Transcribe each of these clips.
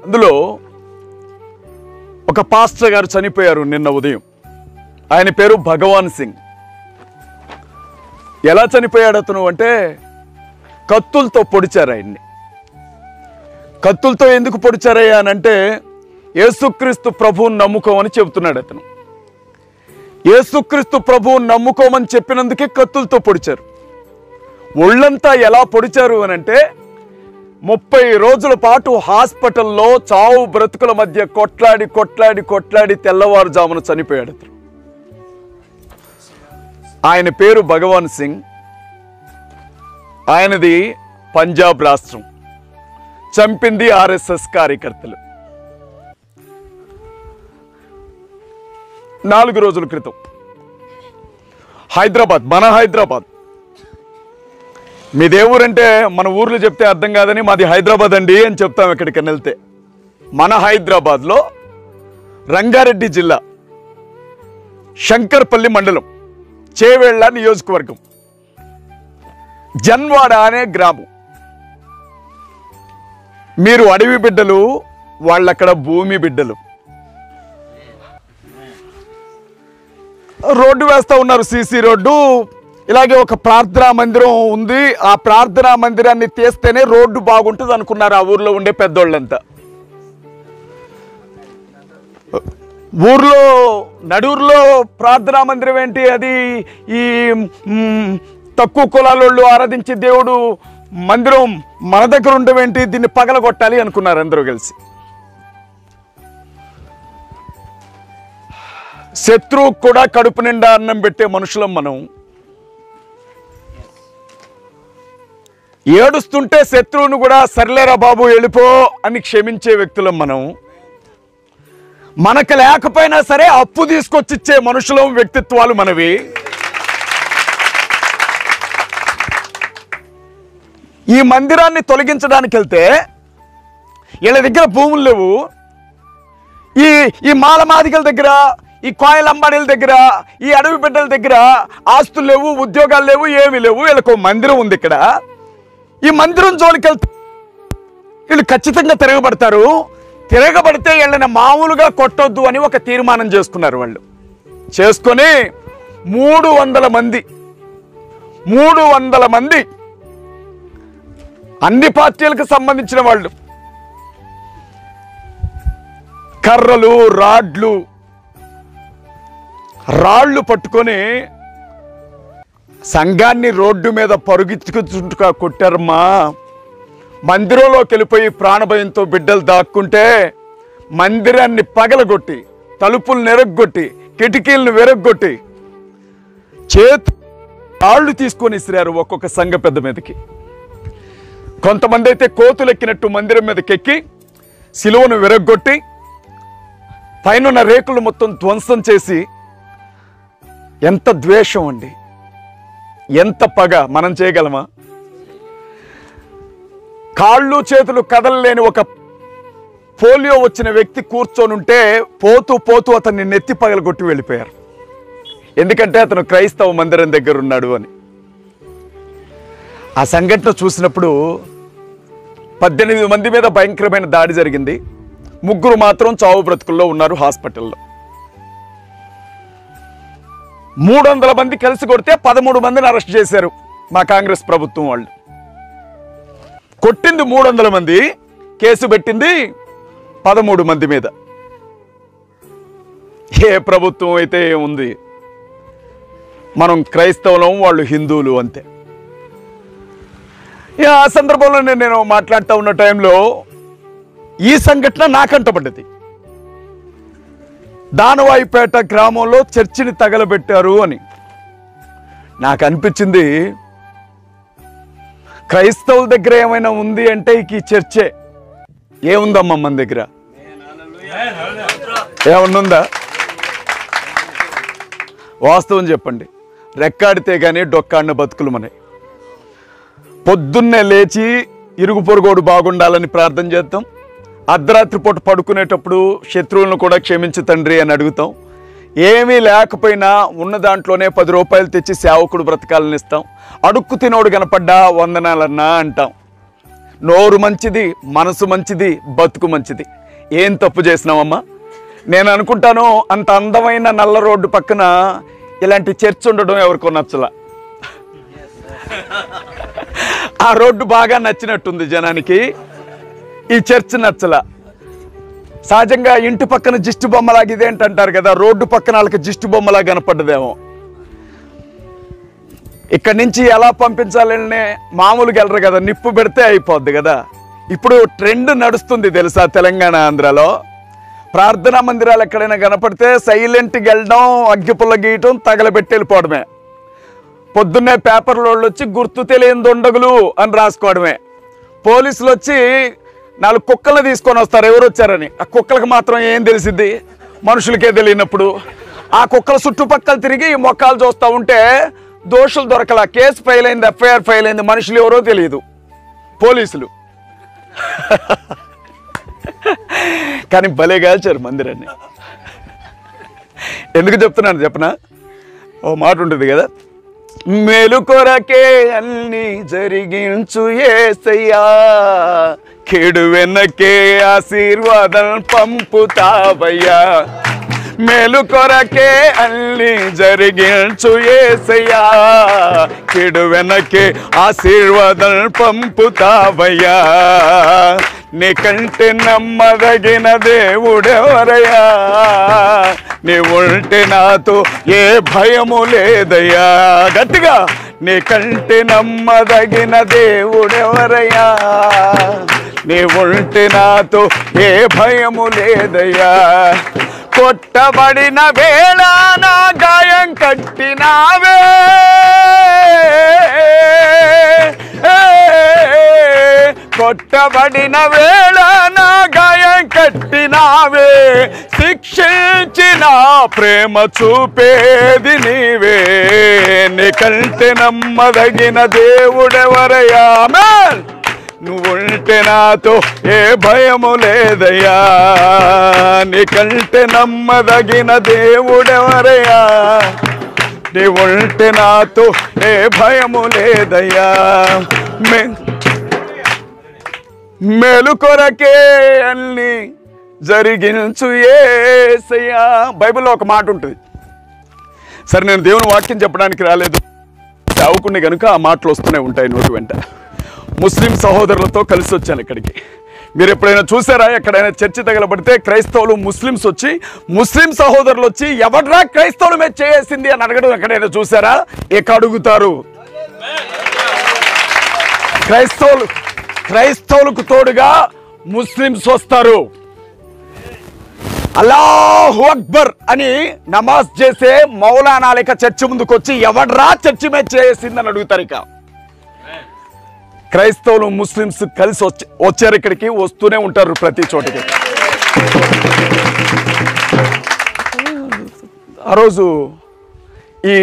అందులో ఒక పాస్టర్ గారు చనిపోయారు నిన్న ఉదయం. ఆయన పేరు భగవాన్ సింగ్. ఎలా చనిపోయాడు అతను అంటే కత్తులతో పొడిచారు ఆయన్ని. కత్తులతో ఎందుకు పొడిచారయ్యా అని అంటే యేసుక్రీస్తు ప్రభువుని నమ్ముకోమని చెబుతున్నాడు అతను. యేసుక్రీస్తు ప్రభువుని నమ్ముకోమని చెప్పినందుకే కత్తులతో పొడిచారు. ఒళ్ళంతా ఎలా పొడిచారు అని అంటే 30 రోజుల పాటు హాస్పిటల్లో చావు బ్రతుకుల మధ్య కొట్లాడి కొట్లాడి కొట్లాడి తెల్లవారుజామున చనిపోయాడు అతను. ఆయన పేరు భగవాన్ సింగ్. ఆయనది పంజాబ్ రాష్ట్రం. చంపింది ఆర్ఎస్ఎస్ కార్యకర్తలు. 4 రోజుల క్రితం హైదరాబాద్, మన హైదరాబాద్. మీదే ఊరంటే మన ఊర్లో చెప్తే అర్థం కాదని మాది హైదరాబాద్ అండి అని చెప్తాం ఎక్కడికైనా వెళ్తే. మన హైదరాబాద్లో రంగారెడ్డి జిల్లా శంకర్పల్లి మండలం చేవేళ్ల నియోజకవర్గం జన్వాడ అనే గ్రామం. మీరు అడవి బిడ్డలు, వాళ్ళక్కడ భూమి బిడ్డలు. రోడ్డు వేస్తూ ఉన్నారు, సీసీ రోడ్డు. ఇలాగే ఒక ప్రార్థనా మందిరం ఉంది. ఆ ప్రార్థనా మందిరాన్ని తీస్తేనే రోడ్డు బాగుంటుంది అనుకున్నారు ఆ ఊర్లో ఉండే పెద్దోళ్ళంతా. ఊర్లో నడూరులో ప్రార్థనా మందిరం ఏంటి, అది ఈ తక్కువ కులాలోళ్ళు ఆరాధించే దేవుడు మందిరం మన దగ్గర ఉండవేంటి, దీన్ని పగలగొట్టాలి అనుకున్నారు అందరూ కలిసి. శత్రువు కూడా కడుపు నిండా అన్నం పెట్టే మనుషులం మనం. ఏడుస్తుంటే శత్రువును కూడా సర్లేరా బాబు వెళ్ళిపో అని క్షమించే వ్యక్తులం మనం. మనకు లేకపోయినా సరే అప్పు తీసుకొచ్చిచ్చే మనుషులం, వ్యక్తిత్వాలు మనవి. ఈ మందిరాన్ని తొలగించడానికి వెళ్తే వీళ్ళ దగ్గర భూములు లేవు. ఈ మాలమాదిగల దగ్గర, ఈ కోయల అంబాడీల దగ్గర, ఈ అడవి బిడ్డల దగ్గర ఆస్తులు లేవు, ఉద్యోగాలు లేవు, ఏమీ లేవు. వీళ్ళకు మందిరం ఉంది ఇక్కడ. ఈ మందిరం జోలికి వెళ్తే వీళ్ళు ఖచ్చితంగా తిరగబడతారు. తిరగబడితే వీళ్ళని మామూలుగా కొట్టొద్దు అని ఒక తీర్మానం చేసుకున్నారు. వాళ్ళు చేసుకొని 300 మంది అన్ని పార్టీలకు సంబంధించిన వాళ్ళు కర్రలు, రాళ్ళు పట్టుకొని సంఘాన్ని రోడ్డు మీద పరుగెత్తుకుంటూ కొట్టారమ్మా. మందిరంలోకి వెళ్ళిపోయి ప్రాణభయంతో బిడ్డలు దాక్కుంటే మందిరాన్ని పగలగొట్టి, తలుపులు నెరగొట్టి, కిటికీలను విరగొట్టి రాళ్ళు తీసుకొని ఇసిరారు ఒక్కొక్క సంఘ పెద్ద మీదకి. కొంతమంది అయితే కోతులెక్కినట్టు మందిరం మీదకి ఎక్కి సిలువను విరగొట్టి పైన రేకులు మొత్తం ధ్వంసం చేసి. ఎంత ద్వేషం అండి, ఎంత పగ! మనం చేయగలమా? కాళ్ళు చేతులు కదలలేని ఒక పోలియో వచ్చిన వ్యక్తి కూర్చొని ఉంటే పోతూ అతన్ని నెత్తి పగలగొట్టి వెళ్ళిపోయారు. ఎందుకంటే అతను క్రైస్తవ మందిరం దగ్గర ఉన్నాడు అని. ఆ సంఘటన చూసినప్పుడు 18 మంది మీద భయంకరమైన దాడి జరిగింది. 3 మాత్రం చావు బ్రతుకుల్లో ఉన్నారు హాస్పిటల్లో. 300 మంది కలిసి కొడితే 13 మందిని అరెస్ట్ చేశారు మా కాంగ్రెస్ ప్రభుత్వం వాళ్ళు. కొట్టింది 300 మంది, కేసు పెట్టింది 13 మంది మీద. ఏ ప్రభుత్వం అయితే ఏముంది, మనం క్రైస్తవులం, వాళ్ళు హిందువులు అంతే. ఆ సందర్భంలో నేను మాట్లాడుతూ ఉన్న టైంలో ఈ సంఘటన నాకంటపడ్డది. దానవాయిపేట గ్రామంలో చర్చిని తగలబెట్టారు అని నాకు అనిపించింది. క్రైస్తవుల దగ్గర ఏమైనా ఉంది అంటే ఈ చర్చే. ఏముందమ్మా మన దగ్గర? ఏమన్నుందా? వాస్తవం చెప్పండి. రెక్కాడితే కానీ డొక్కాడిన బతుకులు మనవి. పొద్దున్నే లేచి ఇరుగు పొరుగోడు బాగుండాలని ప్రార్థన చేద్దాం. అర్ధరాత్రి పూట పడుకునేటప్పుడు శత్రువులను కూడా క్షమించు తండ్రి అని అడుగుతాం. ఏమీ లేకపోయినా ఉన్న దాంట్లోనే 10 రూపాయలు తెచ్చి సేవకుడు బ్రతకాలని ఇస్తాం. అడుక్కు తినోడు కనపడ్డా వందనాలన్నా అంటాం. నోరు మంచిది, మనసు మంచిది, బతుకు మంచిది. ఏం తప్పు చేసినామమ్మా? నేను అనుకుంటాను అంత అందమైన నల్ల రోడ్డు పక్కన ఇలాంటి చర్చ్ ఉండడం ఎవరికో నచ్చలా. ఆ రోడ్డు బాగా నచ్చినట్టుంది జనానికి, ఈ చర్చ్ నచ్చలా. సహజంగా ఇంటి పక్కన జిష్టి బొమ్మలాగా ఇదేంటంటారు కదా, రోడ్డు పక్కన వాళ్ళకి జిష్టి బొమ్మలా కనపడ్డదేమో. ఇక్కడి నుంచి ఎలా పంపించాలనే మామూలుగా వెళ్ళరు కదా, నిప్పు పెడితే అయిపోద్ది కదా. ఇప్పుడు ట్రెండ్ నడుస్తుంది తెలుసా తెలంగాణ, ఆంధ్రాలో. ప్రార్థనా మందిరాలు ఎక్కడైనా కనపడితే సైలెంట్గా వెళ్ళడం, అగ్గిపుల్ల గీయటం, తగలబెట్టి వెళ్ళిపోవడమే. పొద్దున్నే పేపర్లో వచ్చి గుర్తు తెలియని దొండగులు అని రాసుకోవడమే. పోలీసులు వచ్చి 4 కుక్కలను తీసుకొని వస్తారు ఎవరు వచ్చారని. ఆ కుక్కలకు మాత్రం ఏం తెలిసిద్ది, మనుషులకే తెలియనప్పుడు. ఆ కుక్కల చుట్టుపక్కల తిరిగి మొక్కలు చూస్తూ ఉంటే దోషులు దొరకలా, కేసు ఫైల్ అయింది, ఎఫ్ఐఆర్ ఫైల్ అయింది, మనుషులు ఎవరో తెలియదు, పోలీసులు. కానీ భలే కాల్చారు మందిరాన్ని. ఎందుకు చెప్తున్నాను చెప్పనా? ఓ మాట ఉంటుంది కదా, మేలు కొరకే అన్ని జరిగించు యేసయ్యా, కేడు వెనకే ఆశీర్వాదం పంపుతావయ్యా. మేలు కొరకే అన్ని జరిగించు యేసయ్యా, కేడు వెనకే ఆశీర్వాదం పంపుతావయ్యా. నీకంటే నమ్మదగిన దేవుడెవరయ్యా, నీవుంటే నాతో ఏ భయము లేదయ్యా. గట్టిగా, నీకంటే నమ్మదగిన దేవుడెవరయ్యా, నీవుంటే నాతో ఏ భయము లేదయ్యా. కొట్టబడిన వేళ నా గాయం కట్టినావే, కొట్టబడిన వేళ నా గాయం కట్టినావే. శిక్షించిన ప్రేమ చూపేది నీవే, నీకంటే నమ్మదగిన దేవుడెవరయ్యా. ఆమేన్. నువ్వుంటే నాతో ఏ భయము లేదయ్యా, నీకంటే నమ్మదగిన దేవుడెవరయ్యా, నీవుంటే నాతో ఏ భయము లేదయ్యా. మేలు కొరకే అన్ని జరిగించు యేసయ్యా. బైబిల్లో ఒక మాట ఉంటుంది. సరే, నేను దేవుని వాక్యం చెప్పడానికి రాలేదు, సేవకుని కనుక ఆ మాటలు వస్తూనే ఉంటాయి నోటి వెంట. ముస్లిం సహోదరులతో కలిసి వచ్చాను ఇక్కడికి. మీరు ఎప్పుడైనా చూసారా, ఎక్కడైనా చర్చి తగలబడితే క్రైస్తవులు ముస్లిమ్స్ వచ్చి, ముస్లిం సహోదరులు వచ్చి ఎవడ్రా క్రైస్తవుల మీద చేసింది అని అడగడం ఎక్కడైనా చూసారా? ఇక అడుగుతారు. క్రైస్తవులకు తోడుగా ముస్లిమ్స్ వస్తారు. అల్లాహు అక్బర్ అని నమాజ్ చేసే మౌలానాలు ఇక చర్చి ముందుకు వచ్చి ఎవడ్రా చర్చి మీద చేసిందని అడుగుతారు. ఇక క్రైస్తవులు ముస్లిమ్స్ కలిసి వచ్చారు ఇక్కడికి, వస్తూనే ఉంటారు ప్రతి చోటికి. ఆ రోజు ఈ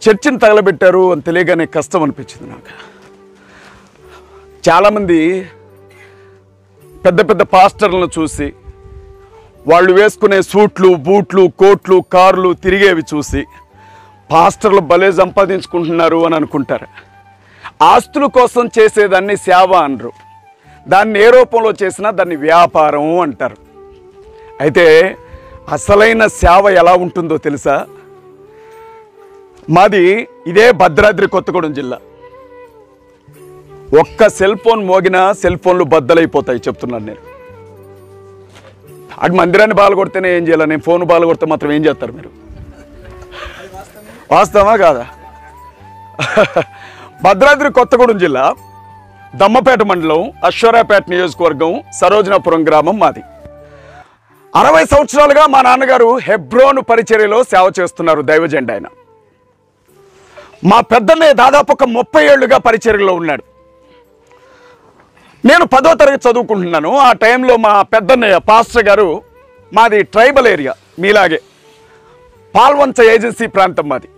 చర్చిని తగలబెట్టారు అని తెలియగానే కష్టం అనిపించింది నాకు. చాలామంది పెద్ద పెద్ద పాస్టర్లను చూసి, వాళ్ళు వేసుకునే సూట్లు, బూట్లు, కోట్లు, కార్లు, తిరిగేవి చూసి పాస్టర్లు భలే సంపాదించుకుంటున్నారు అని అనుకుంటారు. ఆస్తుల కోసం చేసేదాన్ని సేవ అనరు, దాన్ని ఏ రూపంలో చేసినా దాన్ని వ్యాపారం అంటారు. అయితే అసలైన సేవ ఎలా ఉంటుందో తెలుసా? మాది ఇదే భద్రాద్రి కొత్తగూడెం జిల్లా. ఒక్క సెల్ ఫోన్ మోగినా సెల్ ఫోన్లు బద్దలైపోతాయి చెప్తున్నాను నేను. అటు మందిరాన్ని బాగా కొడితేనే ఏం చేయాలి, నేను ఫోన్ బాగా కొడితే మాత్రం ఏం చేస్తారు మీరు? వాస్తవమా కాదా? భద్రాద్రి కొత్తగూడెం జిల్లా దమ్మపేట మండలం, అశ్వరాపేట నియోజకవర్గం, సరోజనాపురం గ్రామం మాది. 60 సంవత్సరాలుగా మా నాన్నగారు హెబ్రోను పరిచర్యలో సేవ చేస్తున్నారు, దైవజెండ ఆయన. మా పెద్దన్నయ్య దాదాపు ఒక 30 ఏళ్లుగా పరిచర్యలో ఉన్నాడు. నేను 10వ తరగతి చదువుకుంటున్నాను. ఆ టైంలో మా పెద్దన్నయ్య పాస్టర్ గారు, మాది ట్రైబల్ ఏరియా మీలాగే, పాల్వంచ ఏజెన్సీ ప్రాంతం మాది.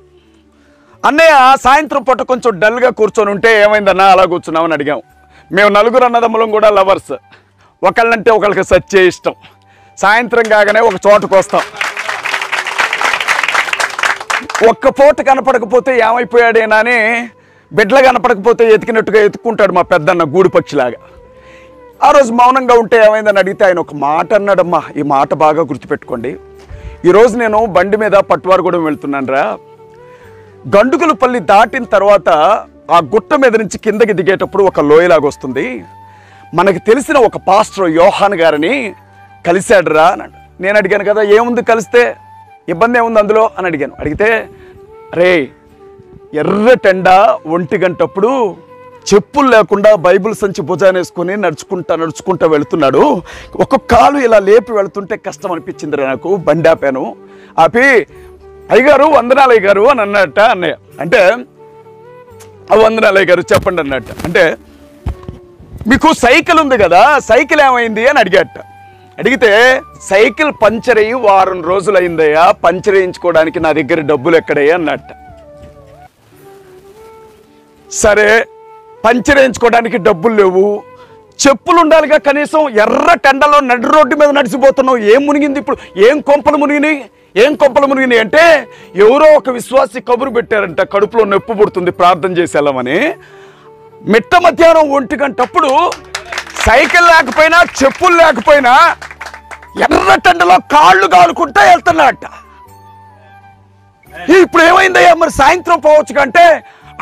అన్నయ్య సాయంత్రం పూట కొంచెం డల్గా కూర్చొని ఉంటే, ఏమైందన్నా అలా కూర్చున్నామని అడిగాం. మేము 4 అన్నదమ్ములం కూడా లవర్స్, ఒకళ్ళంటే ఒకళ్ళకి సచ్చే ఇష్టం. సాయంత్రం కాగానే ఒక చోటుకు వస్తాం. ఒక్క పూట కనపడకపోతే ఏమైపోయాడేనా అని బిడ్డలు కనపడకపోతే ఎతికినట్టుగా ఎత్తుకుంటాడు మా పెద్దన్న గూడు పక్షిలాగా. ఆ రోజు మౌనంగా ఉంటే ఏమైందని అడిగితే ఆయన ఒక మాట అన్నాడమ్మా. ఈ మాట బాగా గుర్తుపెట్టుకోండి. ఈరోజు నేను బండి మీద పట్టువారిగూడెం వెళ్తున్నాను రా. గండుకులపల్లి దాటిన తర్వాత ఆ గుట్ట మీద నుంచి కిందకి దిగేటప్పుడు ఒక లోయలాగా వస్తుంది. మనకు తెలిసిన ఒక పాస్టర్ యోహాన్ గారిని కలిశాడు రా అన్నాడు. నేను అడిగాను కదా, ఏముంది కలిస్తే, ఇబ్బంది ఏముంది అందులో అని అడిగాను. అడిగితే, రే ఎర్రటెండ 1 గంటప్పుడు చెప్పులు లేకుండా బైబిల్ సంచి భుజాన్ని వేసుకొని నడుచుకుంటా వెళుతున్నాడు. ఒక కాలు ఇలా లేపి వెళుతుంటే కష్టం అనిపించింది నాకు. బండి ఆపాను. ఆపి అయ్యగారు వందనాలు అయ్యగారు అని అన్నట్ట అన్నయ్య. అంటే వందనాలు అయ్యగారు చెప్పండి అన్నట్ట. అంటే మీకు సైకిల్ ఉంది కదా, సైకిల్ ఏమైంది అని అడిగాట. అడిగితే సైకిల్ పంచర్ అయ్యి 1 వారం రోజులు అయిందయ్యా, పంచర్ వేయించుకోవడానికి నా దగ్గర డబ్బులు ఎక్కడయ్యా అన్నట్ట. సరే పంచర్ వేయించుకోవడానికి డబ్బులు లేవు, చెప్పులు ఉండాలిగా కనీసం. ఎర్ర టెండలో నడి రోడ్డు మీద నడిచిపోతున్నావు, ఏం మునిగింది ఇప్పుడు? ఏం కొంపలు మునిగినాయి అంటే ఎవరో ఒక విశ్వాసి కబురు పెట్టారంట, కడుపులో నొప్పి పుడుతుంది ప్రార్థన చేసేలామని. మిట్ట మధ్యాహ్నం 1 గంటప్పుడు సైకిల్ లేకపోయినా చెప్పులు లేకపోయినా ఎర్ర టెండలో కాళ్ళు కాలుకుంటా వెళ్తున్నాడట. ఇప్పుడు ఏమైందయ్యా మరి సాయంత్రం పోవచ్చు కంటే,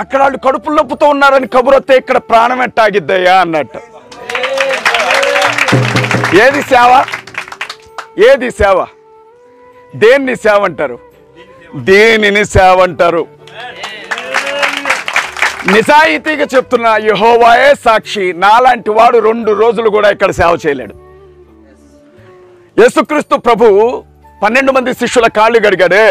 అక్కడ వాళ్ళు కడుపులు నొప్పుతో ఉన్నారని కబురు వస్తే ఇక్కడ ప్రాణం ఎట్టాగిద్దయ్యా అన్నట్టు. ఏది సేవ? దేన్ని సేవ అంటారు? దేనిని సేవ అంటారు? నిజాయితీగా చెప్తున్నా, యెహోవాయే సాక్షి, నాలాంటి వాడు 2 రోజులు కూడా ఇక్కడ సేవ చేయలేడు. యేసుక్రీస్తు ప్రభు 12 మంది శిష్యుల కాళ్ళు గడిగాడే.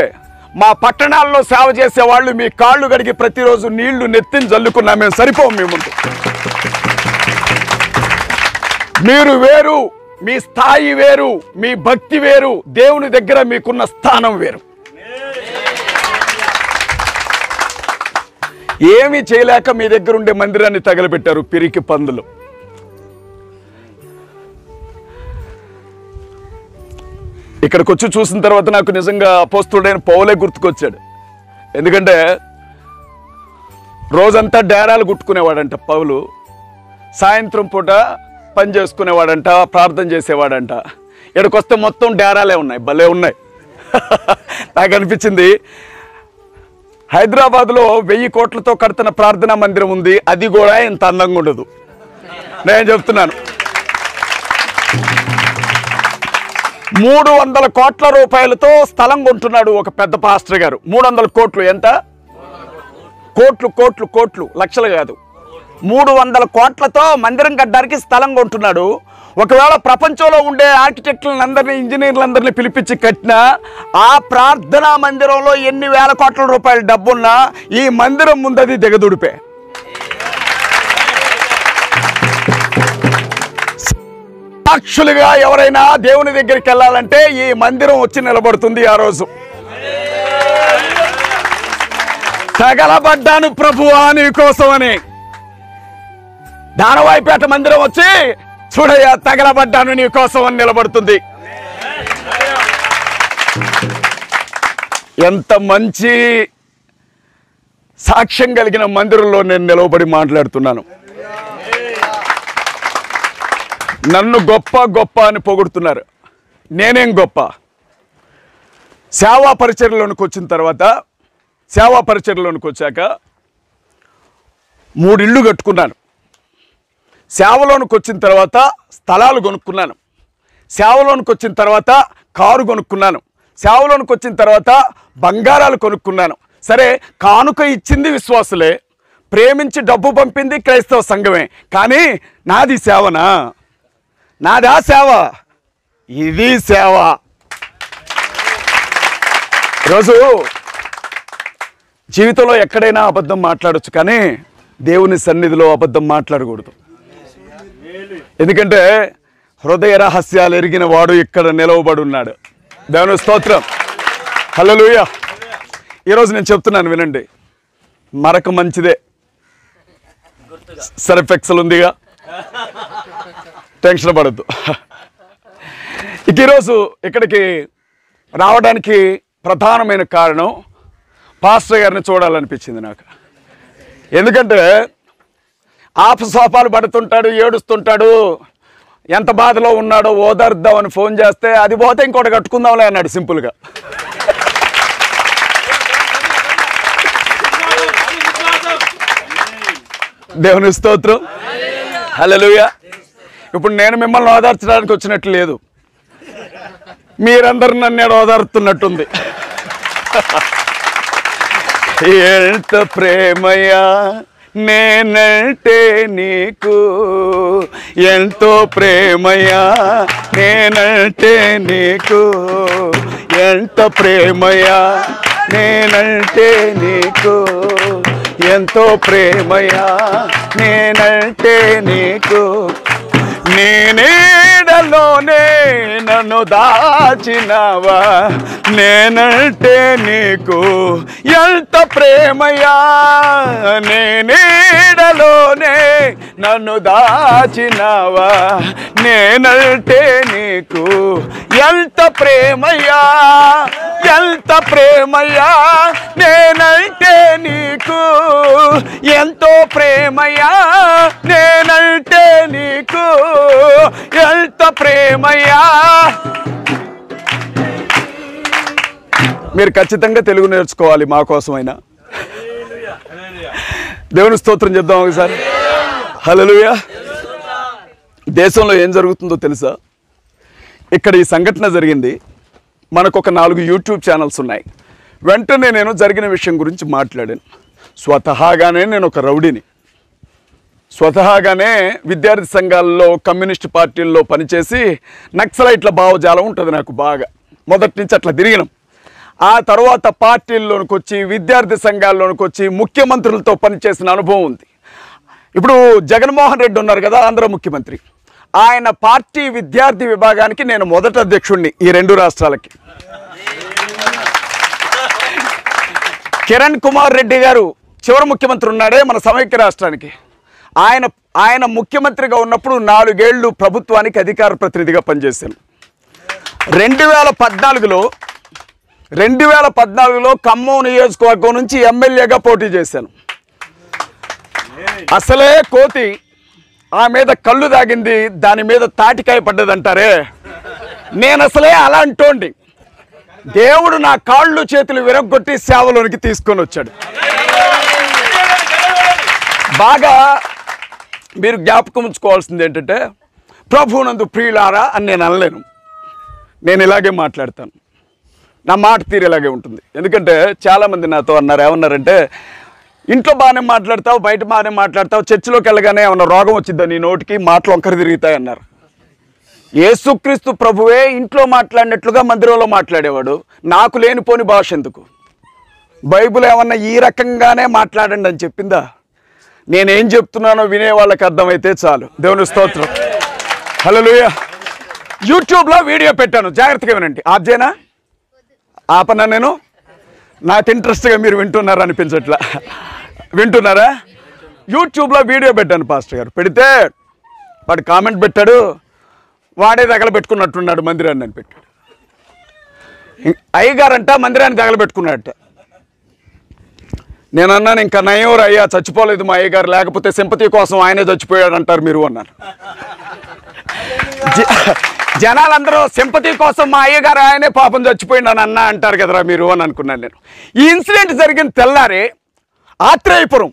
మా పట్టణాల్లో సేవ చేసేవాళ్ళు మీ కాళ్ళు గడిగి ప్రతిరోజు నీళ్లు నెత్తిని జల్లుకున్నా మేము సరిపోం. మీ ముందు మీరు వేరు, మీ స్థాయి వేరు, మీ భక్తి వేరు, దేవుని దగ్గర మీకున్న స్థానం వేరు. ఏమీ చేయలేక మీ దగ్గర ఉండే మందిరాన్ని తగలబెట్టారు పిరికి పందులు. ఇక్కడికి వచ్చి చూసిన తర్వాత నాకు నిజంగా అపోస్తలుడైన పౌలే గుర్తుకొచ్చాడు. ఎందుకంటే రోజంతా డేరాలు కుట్టుకునేవాడంట పౌలు, సాయంత్రం పూట పని చేసుకునేవాడంట, ప్రార్థన చేసేవాడంట. ఇక్కడికి వస్తే మొత్తం డేరాలే ఉన్నాయి, భలే ఉన్నాయి. నాకు అనిపించింది, హైదరాబాద్లో 1000 కోట్లతో కడుతున్న ప్రార్థనా మందిరం ఉంది, అది కూడా ఇంత అందంగా ఉండదు. నేను చెప్తున్నాను, 300 కోట్ల రూపాయలతో స్థలం కొంటున్నాడు ఒక పెద్ద పాస్టర్ గారు. 300 కోట్లు ఎంత? కోట్లు, లక్షలు కాదు. 300 కోట్లతో మందిరం కట్టడానికి స్థలం కొంటున్నాడు. ఒకవేళ ప్రపంచంలో ఉండే ఆర్కిటెక్టులందరినీ, ఇంజనీర్లందరినీ పిలిపించి కట్టినా ఆ ప్రార్థనా మందిరంలో ఎన్ని వేల కోట్ల రూపాయల డబ్బున్నా ఈ మందిరం ముందది దిగదుడిపే. సాక్షులుగా ఎవరైనా దేవుని దగ్గరికి వెళ్ళాలంటే ఈ మందిరం వచ్చి నిలబడుతుంది. ఆ రోజు తగలబడ్డాను ప్రభువా నీ కోసమని దానవాయిపేట మందిరం వచ్చి చూడయ్యా తగలబడ్డాను నీ కోసం అని నిలబడుతుంది. ఎంత మంచి సాక్ష్యం కలిగిన మందిరంలో నేను నిలవబడి మాట్లాడుతున్నాను. నన్ను గొప్ప అని పొగుడుతున్నారు. నేనేం గొప్ప? సేవా పరిచర్యలోనికి వచ్చిన తర్వాత, సేవా పరిచర్యలోనికి వచ్చాక 3 ఇళ్ళు కట్టుకున్నాను. సేవలోనికి వచ్చిన తర్వాత స్థలాలు కొనుక్కున్నాను. సేవలోనికి వచ్చిన తర్వాత కారు కొనుక్కున్నాను. సేవలోనికి వచ్చిన తర్వాత బంగారాలు కొనుక్కున్నాను. సరే, కానుక ఇచ్చింది విశ్వాసులే, ప్రేమించి డబ్బు పంపింది క్రైస్తవ సంఘమే. కానీ నాది సేవనా? నాదా సేవ? ఇది సేవ. ఈరోజు జీవితంలో ఎక్కడైనా అబద్ధం మాట్లాడొచ్చు, కానీ దేవుని సన్నిధిలో అబద్ధం మాట్లాడకూడదు. ఎందుకంటే హృదయ రహస్యాలు ఎరిగిన వాడు ఇక్కడ నిలవబడి ఉన్నాడు. దేవుని స్తోత్రం, హల్లెలూయా. ఈరోజు నేను చెప్తున్నాను వినండి, మరక మంచిదే, సర్ఫ్ ఎక్సెల్ ఉందిగా, టెన్షన్ పడద్దు. ఇక ఈరోజు ఇక్కడికి రావడానికి ప్రధానమైన కారణం పాస్టర్ గారిని చూడాలనిపించింది నాకు. ఎందుకంటే ఆపసోపాలు పడుతుంటాడు, ఏడుస్తుంటాడు, ఎంత బాధలో ఉన్నాడో ఓదార్దామని ఫోన్ చేస్తే అది పోతే ఇంకోటి కట్టుకుందాంలే అన్నాడు సింపుల్గా. దేవుని స్తోత్రం, హల్లెలూయా. ఇప్పుడు నేను మిమ్మల్ని ఓదార్చడానికి వచ్చినట్లు లేదు, మీరందరూ నన్ను ఓదార్తున్నట్టుంది. ఎంత ప్రేమయ్యా నేనంటే నీకు, ఎంతో ప్రేమయ్యా నేనంటే నీకు, ఎంత ప్రేమయ్యా నేనంటే నీకు, ఎంతో ప్రేమయ్యా నేనంటే నీకు. నీ నీడలోనే నన్ను దాచినావా, నేనంటే నీకు ఎంత ప్రేమయ్యా. నీ నీడలోనే నన్ను దాచినావా, నేనంటే నీకు ఎంత ప్రేమయ్యా, ఎంత ప్రేమయ్యా నేనంటే నీకు, ఎంతో ప్రేమయ్యా నేనంటే నీకు, ఎంత ప్రేమయ్యా. మీరు ఖచ్చితంగా తెలుగు నేర్చుకోవాలి మా కోసమైనా. దేవుని స్తోత్రం చెప్దాం ఒకసారి. హల్లెలూయా. దేశంలో ఏం జరుగుతుందో తెలుసా? ఇక్కడ ఈ సంఘటన జరిగింది, మనకు ఒక 4 యూట్యూబ్ ఛానల్స్ ఉన్నాయి. వెంటనే నేను జరిగిన విషయం గురించి మాట్లాడాను. స్వతహాగానే నేను ఒక రౌడీని, స్వతహాగానే విద్యార్థి సంఘాల్లో కమ్యూనిస్ట్ పార్టీల్లో పనిచేసి నక్సలైట్ల భావజాలం ఉంటుంది నాకు బాగా, మొదటి నుంచి అట్లా తిరిగినాం. ఆ తర్వాత పార్టీల్లోనికి వచ్చి విద్యార్థి సంఘాల్లోనికి వచ్చి ముఖ్యమంత్రులతో పనిచేసిన అనుభవం ఉంది. ఇప్పుడు జగన్మోహన్ రెడ్డి ఉన్నారు కదా, ఆంధ్ర ముఖ్యమంత్రి, ఆయన పార్టీ విద్యార్థి విభాగానికి నేను మొదటి అధ్యక్షుడిని ఈ 2 రాష్ట్రాలకి. కిరణ్ కుమార్ రెడ్డి గారు చివరి ముఖ్యమంత్రి ఉన్నాడే మన సమైక్య రాష్ట్రానికి, ఆయన ముఖ్యమంత్రిగా ఉన్నప్పుడు 4 ఏళ్ళు ప్రభుత్వానికి అధికార ప్రతినిధిగా పనిచేశాను. 2014లో ఖమ్మం నియోజకవర్గం నుంచి ఎమ్మెల్యేగా పోటీ చేశాను. అసలే కోతి, ఆ మీద కళ్ళు తాగింది, దాని మీద తాటికాయ పడ్డదంటారే, నేను అసలే అలాంటోండి. దేవుడు నా కాళ్ళు చేతులు విరగొట్టి సేవలోనికి తీసుకొని వచ్చాడు. బాగా మీరు జ్ఞాపకం ఉంచుకోవాల్సింది ఏంటంటే, ప్రభువునందు ప్రియులారా అని నేను అనలేను, నేను ఇలాగే మాట్లాడతాను, నా మాట తీరు ఇలాగే ఉంటుంది. ఎందుకంటే చాలామంది నాతో అన్నారు, ఏమన్నారంటే ఇంట్లో బాగానే మాట్లాడతావు, బయట బాగానే మాట్లాడతావు, చర్చిలోకి వెళ్ళగానే ఏమన్నా రోగం వచ్చిద్దా నీ నోటికి, మాటలు వంకర తిరుగుతాయి అన్నారు. యేసుక్రీస్తు ప్రభువే ఇంట్లో మాట్లాడినట్లుగా మందిరంలో మాట్లాడేవాడు, నాకు లేనిపోని భాష ఎందుకు? బైబిల్ ఏమన్నా ఈ రకంగానే మాట్లాడండి అని చెప్పిందా? నేనేం చెప్తున్నానో వినే వాళ్ళకి అర్థమైతే చాలు. దేవుని స్తోత్రం, హల్లెలూయా. యూట్యూబ్లో వీడియో పెట్టాను, జాగ్రత్తగా వినండి. ఆబ్జేనా ఆపన్నా? నేను నాకు ఇంట్రెస్ట్గా మీరు వింటున్నారా అనిపించట్లా, వింటున్నారా? యూట్యూబ్లో వీడియో పెట్టాను పాస్టర్ గారు, పెడితే వాడు కామెంట్ పెట్టాడు, వాడే తగలబెట్టుకున్నట్టున్నాడు మందిరాన్ని అని పెట్టాడు. అయ్యగారంట మందిరాన్ని తగలబెట్టుకున్నాడట. నేను అన్నాను, ఇంకా నయ్యవరు అయ్యా, చచ్చిపోలేదు మా అయ్యగారు, లేకపోతే సింపతి కోసం ఆయనే చచ్చిపోయాడు అంటారు మీరు అన్నాను. జనాలందరూ సింపతి కోసం మా అయ్యగారు ఆయనే పాపం చచ్చిపోయిండు అని అన్నా అంటారు కదరా మీరు అని అనుకున్నాను నేను. ఈ ఇన్సిడెంట్ జరిగిన తెల్లారే ఆత్రేయపురం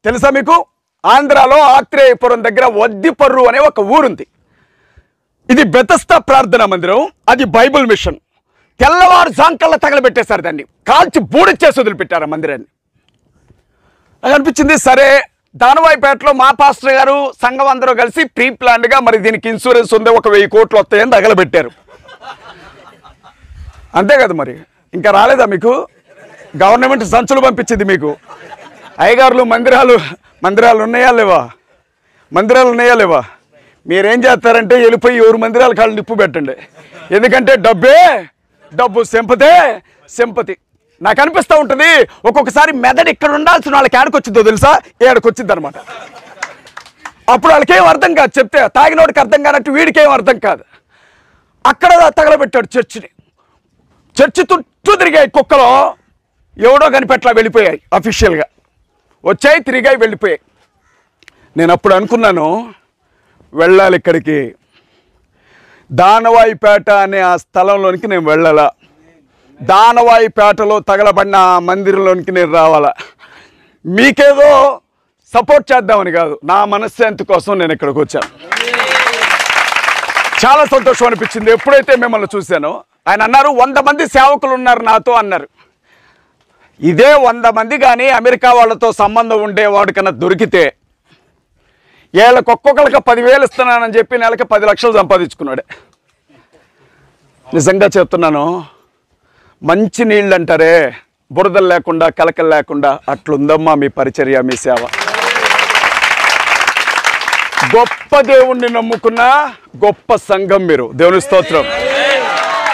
తెలుసా మీకు? ఆంధ్రాలో ఆత్రేయపురం దగ్గర వద్దిపర్రు అనే ఒక ఊరుంది. ఇది బెతస్తా ప్రార్థనా మందిరం, అది బైబుల్ మిషన్. తెల్లవారు జాంకల్లా తగలబెట్టేశారు, దాన్ని కాల్చి బూడిచ్చేసి వదిలిపెట్టారు ఆ మందిరాన్ని. నాకు అనిపించింది, సరే దానవాయిపేటలో మా పాస్టర్ గారు సంఘం అందరూ కలిసి ప్రీ ప్లాన్డ్గా మరి దీనికి ఇన్సూరెన్స్ ఉంది, ఒక 1000 కోట్లు వస్తాయని తగలబెట్టారు. అంతే కదా మరి, ఇంకా రాలేదా మీకు? గవర్నమెంట్ సంచులు పంపించింది మీకు. అయ్యగారులు మందిరాలు ఉన్నాయా లేవా? మందిరాలు ఉన్నాయా లేవా? మీరేం చేస్తారంటే వెళ్ళిపోయి 4 మందిరాల కాళ్ళు నిప్పు పెట్టండి. ఎందుకంటే డబ్బు సింపతి. నాకు అనిపిస్తూ ఉంటుంది ఒక్కొక్కసారి మెదడు ఇక్కడ ఉండాల్సిన వాళ్ళకి ఏడకొచ్చిద్దో తెలుసా? ఏడకొచ్చిద్ది అనమాట. అప్పుడు వాళ్ళకేం అర్థం కాదు, చెప్తే తాగినోడికి అర్థం కానట్టు వీడికేం అర్థం కాదు. అక్కడ తగలబెట్టాడు చర్చిని. చర్చి చుట్టూ తిరిగాయి కుక్కలో, ఎవడో కనిపెట్లా వెళ్ళిపోయాయి అఫీషియల్గా. వచ్చాయి, తిరిగాయి, వెళ్ళిపోయాయి. నేను అప్పుడు అనుకున్నాను, వెళ్ళాలి ఇక్కడికి, దానవాయిపేట అనే ఆ స్థలంలోనికి నేను వెళ్ళాలా, దానవాయిపేటలో తగలబడిన ఆ మందిరంలోనికి నేను రావాలా. మీకేదో సపోర్ట్ చేద్దామని కాదు, నా మనశ్శాంతి కోసం నేను ఇక్కడికి వచ్చాను. చాలా సంతోషం అనిపించింది ఎప్పుడైతే మిమ్మల్ని చూశానో. ఆయన అన్నారు 100 మంది సేవకులు ఉన్నారు నాతో అన్నారు. ఇదే 100 మంది కానీ అమెరికా వాళ్ళతో సంబంధం ఉండేవాడు కన్నా దొరికితే వీళ్ళకి ఒక్కొక్కరికి 10,000 ఇస్తున్నానని చెప్పి నెలకి 10 లక్షలు సంపాదించుకున్నాడే. నిజంగా చెప్తున్నాను, మంచి నీళ్ళు అంటారే, బురదలు లేకుండా కలకలు లేకుండా అట్లుందమ్మా మీ పరిచర్య, మీ సేవ. గొప్ప దేవుణ్ణి నమ్ముకున్న గొప్ప సంఘం మీరు. దేవుని స్తోత్రం,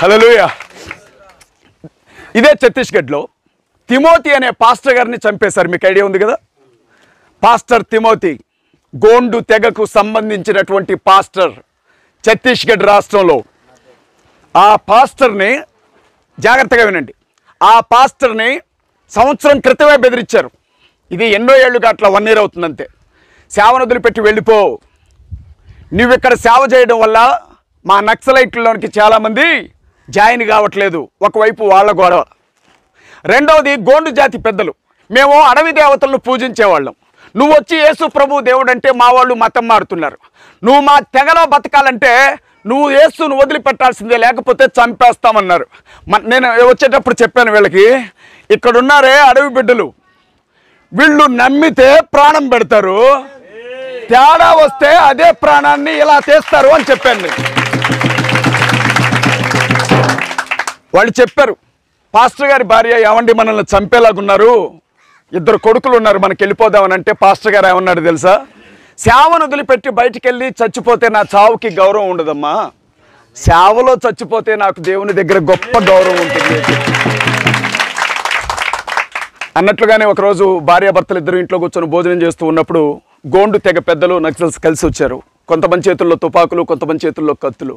హల్లెలూయా. ఇదే ఛత్తీస్గఢ్లో తిమోతి అనే పాస్టర్ గారిని చంపేశారు. మీకు ఐడియా ఉంది కదా, పాస్టర్ తిమోతి, గోండు తెగకు సంబంధించినటువంటి పాస్టర్ ఛత్తీస్గఢ్ రాష్ట్రంలో. ఆ పాస్టర్ని జాగ్రత్తగా వినండి, ఆ పాస్టర్ని సంవత్సరం క్రితమే బెదిరించారు. ఇది ఎన్నో ఏళ్ళుగా అట్లా 1 year అవుతుందంతే. సేవను వదిలిపెట్టి వెళ్ళిపో, నువ్వు ఇక్కడ సేవ చేయడం వల్ల మా నక్సలైట్లలోనికి చాలామంది జాయిన్ కావట్లేదు. ఒకవైపు వాళ్ళ గొడవ, రెండవది గోండు జాతి పెద్దలు, మేము అడవి దేవతలను పూజించేవాళ్ళం, నువ్వు వచ్చి యేసు ప్రభు దేవుడు అంటే మా వాళ్ళు మతం మారుతున్నారు, నువ్వు మా తెగలో బతకాలంటే నువ్వు యేసును వదిలిపెట్టాల్సిందే, లేకపోతే చంపేస్తామన్నారు. నేను వచ్చేటప్పుడు చెప్పాను వీళ్ళకి, ఇక్కడున్నారే అడవి బిడ్డలు, వీళ్ళు నమ్మితే ప్రాణం పెడతారు, తేడా వస్తే అదే ప్రాణాన్ని ఇలా తీస్తారు అని చెప్పాను నేను. వాళ్ళు చెప్పారు, పాస్టర్ గారి భార్య ఏమండి మనల్ని చంపేలాగున్నారు, 2 కొడుకులు ఉన్నారు, మనకి వెళ్ళిపోదామని అంటే పాస్టర్ గారు ఏమన్నాడు తెలుసా, సేవను వదిలిపెట్టి బయటికి వెళ్ళి చచ్చిపోతే నా చావుకి గౌరవం ఉండదమ్మా, సేవలో చచ్చిపోతే నాకు దేవుని దగ్గర గొప్ప గౌరవం ఉంటుంది అన్నట్లుగానే. ఒకరోజు భార్యాభర్తలు 2 ఇంట్లో కూర్చొని భోజనం చేస్తూ ఉన్నప్పుడు గోండు తెగ పెద్దలు నక్సల్స్ కలిసి వచ్చారు. కొంతమంది చేతుల్లో తుపాకులు, కొంతమంది చేతుల్లో కత్తులు.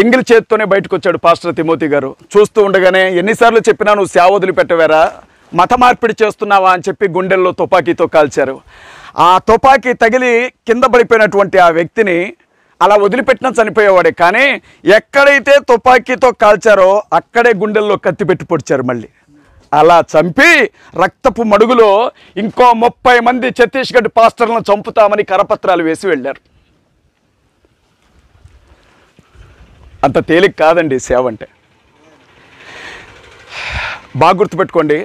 ఎంగిలి చేతితోనే బయటకు వచ్చాడు పాస్టర్ తిమోతి గారు. చూస్తూ ఉండగానే, ఎన్నిసార్లు చెప్పినా నువ్వు సేవ వదిలిపెట్టవేరా, మత మార్పిడి చేస్తున్నావా అని చెప్పి గుండెల్లో తుపాకీతో కాల్చారు. ఆ తుపాకీ తగిలి కింద పడిపోయినటువంటి ఆ వ్యక్తిని అలా వదిలిపెట్టినా చనిపోయేవాడే, కానీ ఎక్కడైతే తుపాకీతో కాల్చారో అక్కడే గుండెల్లో కత్తి పెట్టి పొడిచారు మళ్ళీ. అలా చంపి రక్తపు మడుగులో ఇంకో 30 మంది ఛత్తీస్గఢ్ పాస్టర్లను చంపుతామని కరపత్రాలు వేసి వెళ్ళారు. అంత తేలిక కాదండి సేవ అంటే. బాగా గుర్తుపెట్టుకోండి,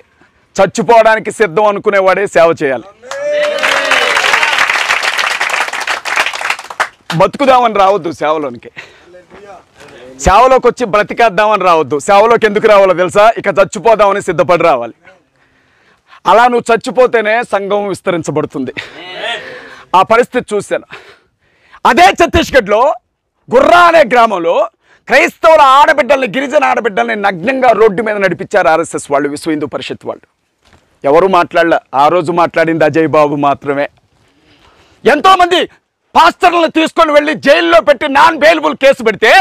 చచ్చిపోవడానికి సిద్ధం అనుకునేవాడే సేవ చేయాలి. బతుకుదామని రావద్దు సేవలోనికి, సేవలోకి వచ్చి బ్రతికేద్దామని రావద్దు. సేవలోకి ఎందుకు రావాలో తెలుసా, ఇక చచ్చిపోదామని సిద్ధపడి రావాలి. అలా నువ్వు చచ్చిపోతేనే సంఘం విస్తరించబడుతుంది. ఆ పరిస్థితి చూశాను. అదే ఛత్తీస్గఢ్లో గుర్రా అనే గ్రామంలో క్రైస్తవుల ఆడబిడ్డల్ని, గిరిజన ఆడబిడ్డల్ని నగ్నంగా రోడ్డు మీద నడిపించారు ఆర్ఎస్ఎస్ వాళ్ళు, విశ్వ హిందూ పరిషత్ వాళ్ళు. ఎవరు మాట్లాడలే, ఆ రోజు మాట్లాడింది అజయ్ బాబు మాత్రమే. ఎంతోమంది పాస్టర్లను తీసుకొని వెళ్ళి జైల్లో పెట్టి నాన్ బెయిలబుల్ కేసు పెడితే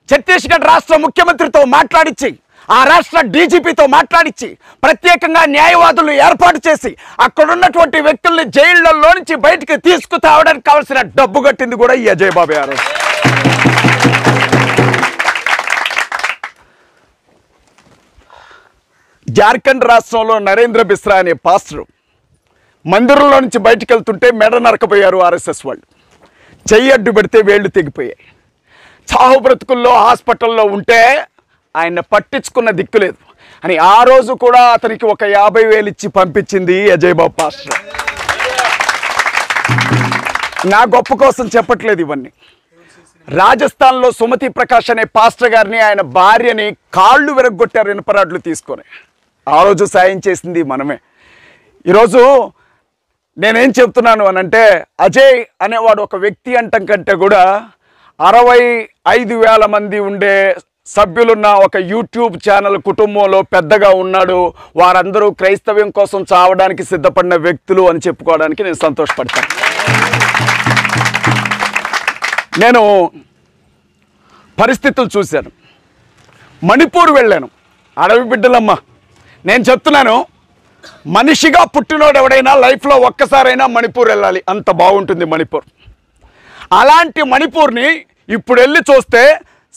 ఛత్తీస్గఢ్ రాష్ట్ర ముఖ్యమంత్రితో మాట్లాడించి, ఆ రాష్ట్ర డీజీపీతో మాట్లాడించి, ప్రత్యేకంగా న్యాయవాదులు ఏర్పాటు చేసి అక్కడున్నటువంటి వ్యక్తుల్ని జైళ్లలో నుంచి బయటికి తీసుకుతావడానికి కావాల్సిన డబ్బు కట్టింది కూడా ఈ అజయ్ బాబే. ఆ రోజు జార్ఖండ్ రాష్ట్రంలో నరేంద్ర బిస్రా అనే పాస్టర్ మందిరంలో నుంచి బయటికి వెళ్తుంటే మెడ నరకపోయారు ఆర్ఎస్ఎస్ వాళ్ళు. చెయ్యి అడ్డు పెడితే వేళ్ళు తెగిపోయాయి. చావు బ్రతుకుల్లో హాస్పిటల్లో ఉంటే ఆయన పట్టించుకున్న దిక్కులేదు అని ఆ రోజు కూడా అతనికి ఒక 50,000 ఇచ్చి పంపించింది అజయ్ బాబు పాస్టర్. నా గొప్ప కోసం చెప్పట్లేదు ఇవన్నీ. రాజస్థాన్లో సుమతి ప్రకాష్ అనే పాస్టర్ గారిని, ఆయన భార్యని కాళ్ళు విరగొట్టారు ఇనుపరాడ్లు తీసుకొని. ఆ రోజు సాయం చేసింది మనమే. ఈరోజు నేనేం చెప్తున్నాను అనంటే, అజయ్ అనేవాడు ఒక వ్యక్తి అంటం కంటే కూడా 65,000 మంది ఉండే సభ్యులున్న ఒక యూట్యూబ్ ఛానల్ కుటుంబంలో పెద్దగా ఉన్నాడు. వారందరూ క్రైస్తవ్యం కోసం చావడానికి సిద్ధపడిన వ్యక్తులు అని చెప్పుకోవడానికి నేను సంతోషపడతాను. నేను పరిస్థితులు చూశాను. మణిపూర్ వెళ్ళాను, అడవి బిడ్డలమ్మ. నేను చెప్తున్నాను, మనిషిగా పుట్టినోడు ఎవడైనా లైఫ్లో ఒక్కసారైనా మణిపూర్ వెళ్ళాలి, అంత బాగుంటుంది మణిపూర్. అలాంటి మణిపూర్ని ఇప్పుడు వెళ్ళి చూస్తే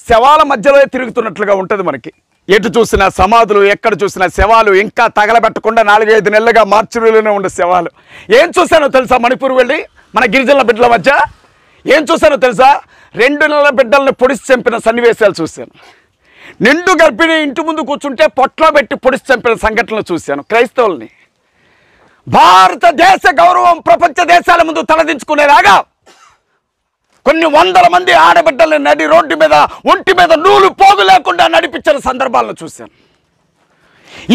శవాల మధ్యలో తిరుగుతున్నట్లుగా ఉంటుంది మనకి. ఎటు చూసినా సమాధులు, ఎక్కడ చూసినా శవాలు, ఇంకా తగలబెట్టకుండా 4-5 నెలలుగా మార్చురీలోనే ఉండే శవాలు. ఏం చూశానో తెలుసా మణిపూర్ వెళ్ళి మన గిరిజనుల బిడ్డల మధ్య? ఏం చూశానో తెలుసా? 2 నెలల బిడ్డలను పొడిచి చంపిన సన్నివేశాలు చూశాను. నిండు గర్భిణి ఇంటి ముందు కూర్చుంటే పొట్లో పెట్టి పొడిచి చంపిన సంఘటనలు చూశాను. క్రైస్తవుల్ని భారతదేశ గౌరవం ప్రపంచ దేశాల ముందు తలదించుకునేలాగా కొన్ని వందల మంది ఆడబిడ్డల్ని నడి రోడ్డు మీద ఒంటి మీద నూలు పోగు లేకుండా నడిపించిన సందర్భాలను చూశాను.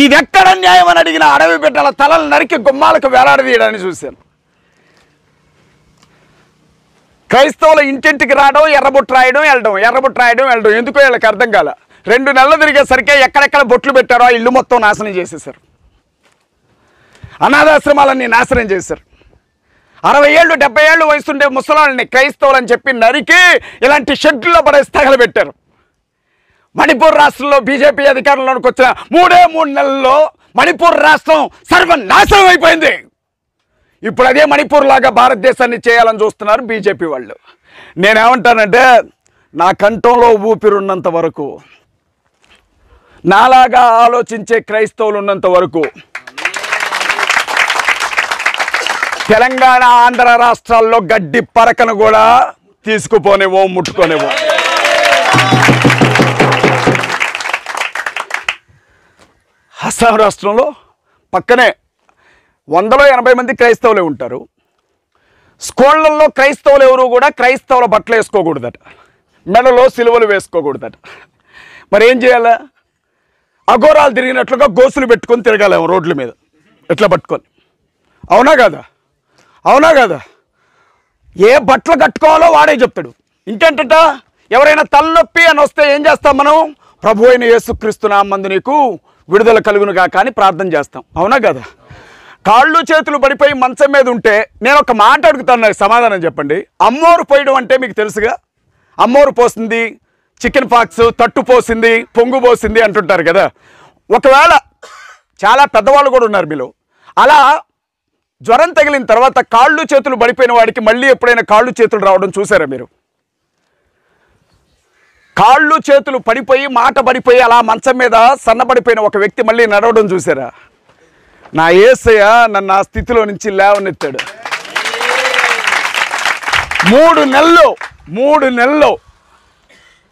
ఇది ఎక్కడ న్యాయం అని అడిగిన అడవి బిడ్డల తలలు నరికి గుమ్మాలకు వేలాడదీయడాన్ని చూశాను. క్రైస్తవుల ఇంటింటికి రావడం, ఎర్రబొట్టు రాయడం వెళ్ళడం ఎందుకో వీళ్ళకి అర్థం కాల. 2 నెలలు తిరిగేసరికి ఎక్కడెక్కడ బొట్లు పెట్టారో ఆ ఇల్లు మొత్తం నాశనం చేసేసారు. అనాథాశ్రమాలన్నీ నాశనం చేశారు. 60 ఏళ్ళు 70 ఏళ్ళు వయసుండే ముసలాళ్ళని క్రైస్తవులు అని చెప్పి నరికి ఇలాంటి షెడ్లలో పడేసి తగలబెట్టారు. మణిపూర్ రాష్ట్రంలో బీజేపీ అధికారంలోకి వచ్చిన 3 నెలల్లో మణిపూర్ రాష్ట్రం సర్వనాశనం అయిపోయింది. ఇప్పుడు అదే మణిపూర్ లాగా భారతదేశాన్ని చేయాలని చూస్తున్నారు బీజేపీ వాళ్ళు. నేనేమంటానంటే, నా కంఠంలో ఊపిరున్నంత వరకు, నాలాగా ఆలోచించే క్రైస్తవులు ఉన్నంత వరకు తెలంగాణ ఆంధ్ర రాష్ట్రాల్లో గడ్డి పరకను కూడా తీసుకుపోనేవో ముట్టుకోనేవో. అస్సాం రాష్ట్రంలో పక్కనే 180 మంది క్రైస్తవులే ఉంటారు. స్కూళ్ళల్లో క్రైస్తవులు ఎవరు కూడా క్రైస్తవుల బట్టలు వేసుకోకూడదట, మెడలో సిలువలు వేసుకోకూడదట. మరి ఏం చేయాలా? అఘోరాలు తిరిగినట్లుగా గోసులు పెట్టుకొని తిరగాలేమో రోడ్ల మీద ఎట్లా పట్టుకొని. అవునా కదా? ఏ బట్టలు కట్టుకోవాలో వాడే చెప్తాడు. ఇంకేంటట, ఎవరైనా తలనొప్పి అని వస్తే ఏం చేస్తాం మనం? ప్రభు అయిన యేసుక్రీస్తు నామమున నీకు విడుదల కలుగునుగా కానీ ప్రార్థన చేస్తాం. అవునా కదా? కాళ్ళు చేతులు పడిపోయి మంచం మీద ఉంటే నేను ఒక మాట అడుగుతాను, నాకు సమాధానం చెప్పండి. అమ్మోరు పోయడం అంటే మీకు తెలుసుగా? అమ్మోరు పోసింది, చికెన్ పాక్స్, తట్టు పోసింది, పొంగు పోసింది అంటుంటారు కదా. ఒకవేళ చాలా పెద్దవాళ్ళు కూడా ఉన్నారు మీలో, అలా జ్వరం తగిలిన తర్వాత కాళ్ళు చేతులు పడిపోయిన వాడికి మళ్ళీ ఎప్పుడైనా కాళ్ళు చేతులు రావడం చూసారా మీరు? కాళ్ళు చేతులు పడిపోయి మాట పడిపోయి అలా మంచం మీద సన్నబడిపోయిన ఒక వ్యక్తి మళ్ళీ నడవడం చూసారా? నా యేసయ్య నన్ను ఆ స్థితిలో నుంచి లేవనెత్తాడు. 3 నెలలు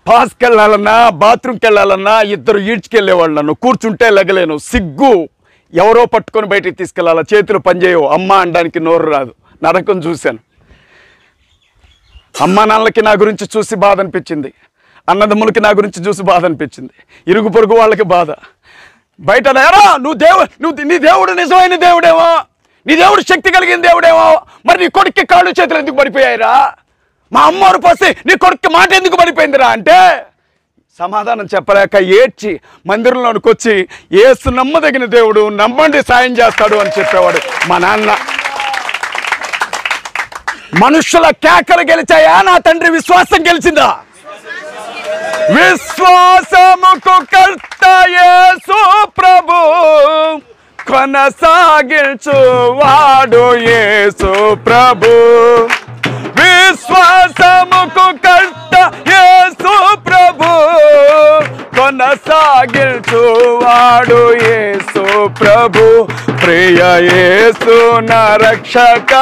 పాస్కి వెళ్ళాలన్నా, బాత్రూమ్కి వెళ్ళాలన్నా ఇద్దరు ఈడ్చుకెళ్ళేవాళ్ళు. నన్ను కూర్చుంటే లెగలేను, సిగ్గు, ఎవరో పట్టుకొని బయటికి తీసుకెళ్ళాలా, చేతులు పనిచేయవు, అమ్మ అనడానికి నోరు రాదు. నరకం చూశాను. అమ్మ నాన్నలకి నా గురించి చూసి బాధ అనిపించింది, అన్నదమ్ములకి నా గురించి చూసి బాధ అనిపించింది, ఇరుగు పొరుగు వాళ్ళకి బాధ. బయట నీ దేవుడు నిజమైన దేవుడేమో, నీ దేవుడు శక్తి కలిగిన దేవుడేమో, మరి నీ కొడుక్కి కాళ్ళు చేతులు ఎందుకు పడిపోయాయిరా? మా అమ్మవారు పోసి నీ కొడుక్కి మాట ఎందుకు పడిపోయిందిరా అంటే సమాధానం చెప్పలేక ఏడ్చి మందిరంలోనికి వచ్చి, యేసు నమ్మదగిన దేవుడు, నమ్మండి సాయం చేస్తాడు అని చెప్పేవాడు మా నాన్న. మనుషుల కేకలు గెలిచాయా, నా తండ్రి విశ్వాసం గెలిచిందా? విశ్వాసముకు కర్త యేసు ప్రభు, కొనసాగించు వాడు యేసు ప్రభు. విశ్వాసముకు కర్త యేసు ప్రభు, కొనసాగించు వాడు యేసు ప్రభు. ప్రియ యేసు నా రక్షక,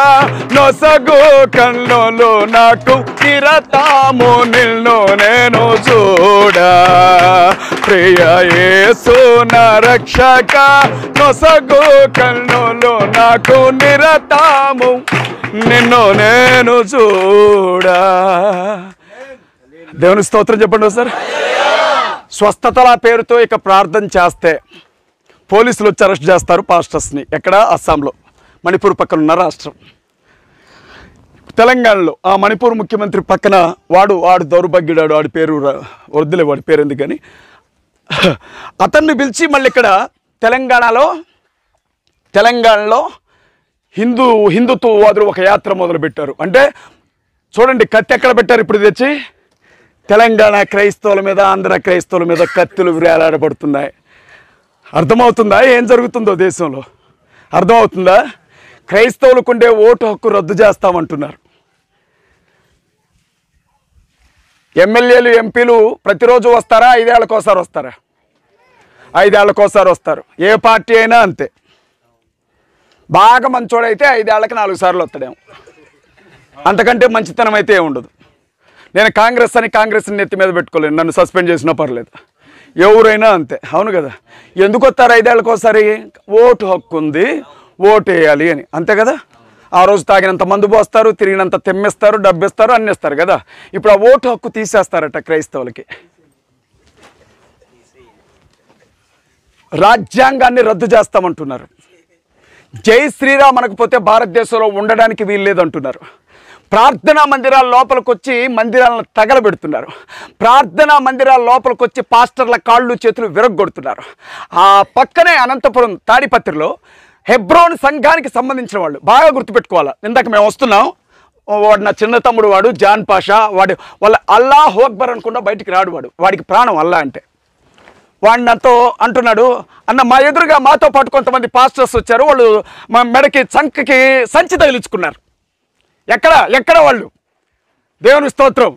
నొసగు కన్నులు నాకు నిరతము నిన్ను నేను చూడా. ప్రియ యేసు నా రక్షక, నొసగు కన్నులు నాకు నిరతము నిన్ను నేను చూడా. దేవుని స్తోత్రం చెప్పండి ఒకసారి. స్వస్థతల పేరుతో ఇక ప్రార్థన చేస్తే పోలీసులు వచ్చి అరెస్ట్ చేస్తారు పాస్టర్స్ని. ఎక్కడ? అస్సాంలో, మణిపూర్ పక్కన ఉన్న రాష్ట్రం. తెలంగాణలో ఆ మణిపూర్ ముఖ్యమంత్రి పక్కన వాడు దౌర్భాగ్యుడాడు, వాడి పేరు వద్దులే, వాడి పేరు ఎందుకని, అతన్ని పిలిచి మళ్ళీ ఇక్కడ తెలంగాణలో హిందుత్వవాదులు ఒక యాత్ర మొదలుపెట్టారు. అంటే చూడండి, కత్తి ఎక్కడ పెట్టారు ఇప్పుడు తెచ్చి? తెలంగాణ క్రైస్తవుల మీద, ఆంధ్ర క్రైస్తవుల మీద కత్తులు వేలాడబడుతున్నాయి. అర్థమవుతుందా ఏం జరుగుతుందో దేశంలో? అర్థమవుతుందా? క్రైస్తవులకుండే ఓటు హక్కు రద్దు చేస్తామంటున్నారు. ఎమ్మెల్యేలు ఎంపీలు ప్రతిరోజు వస్తారా? 5 ఏళ్లకోసారి వస్తారా? 5 ఏళ్లకోసారి వస్తారు. ఏ పార్టీ అయినా అంతే. బాగా మంచోడైతే 5 ఏళ్లకి 4 సార్లు వస్తాడేమో, అంతకంటే మంచితనం అయితే ఏముండదు. నేను కాంగ్రెస్ని నెత్తి మీద పెట్టుకోలేను, నన్ను సస్పెండ్ చేసినా పర్లేదు. ఎవరైనా అంతే, అవును కదా? ఎందుకు వస్తారు 5 ఏళ్లకోసారి? ఓటు హక్కు ఉంది, ఓటు వేయాలి అని, అంతే కదా? ఆ రోజు తాగినంత మందు పోస్తారు, తిరిగినంత తెమ్మిస్తారు, డబ్బిస్తారు, అన్నిస్తారు కదా. ఇప్పుడు ఆ ఓటు హక్కు తీసేస్తారట క్రైస్తవులకి. రాజ్యాంగాన్ని రద్దు చేస్తామంటున్నారు. జై శ్రీరామ్ అనకపోతే భారతదేశంలో ఉండడానికి వీల్లేదంటున్నారు. ప్రార్థనా మందిరాల లోపలికి వచ్చి మందిరాలను తగలబెడుతున్నారు. ప్రార్థనా మందిరాల లోపలికి వచ్చి పాస్టర్ల కాళ్ళు చేతులు విరగొడుతున్నారు. ఆ పక్కనే అనంతపురం తాడిపత్రిలో హెబ్రోన్ సంఘానికి సంబంధించిన వాళ్ళు బాగా గుర్తుపెట్టుకోవాలి. ఇందాక మేము వస్తున్నాం, వాడు నా చిన్న తమ్ముడు, వాడు జాన్ పాషా, వాళ్ళ అల్లాహ్ అక్బర్ అనుకుండా బయటికి రాడు. వాడికి ప్రాణం అల్లా అంటే. వాడిని నాతో అంటున్నాడు, అన్న మా ఎదురుగా మాతో పాటు కొంతమంది పాస్టర్స్ వచ్చారు, వాళ్ళు మా మెడకి చంకకి సంచి తగిలించుకున్నారు. ఎక్కడ వాళ్ళు? దేవుని స్తోత్రం.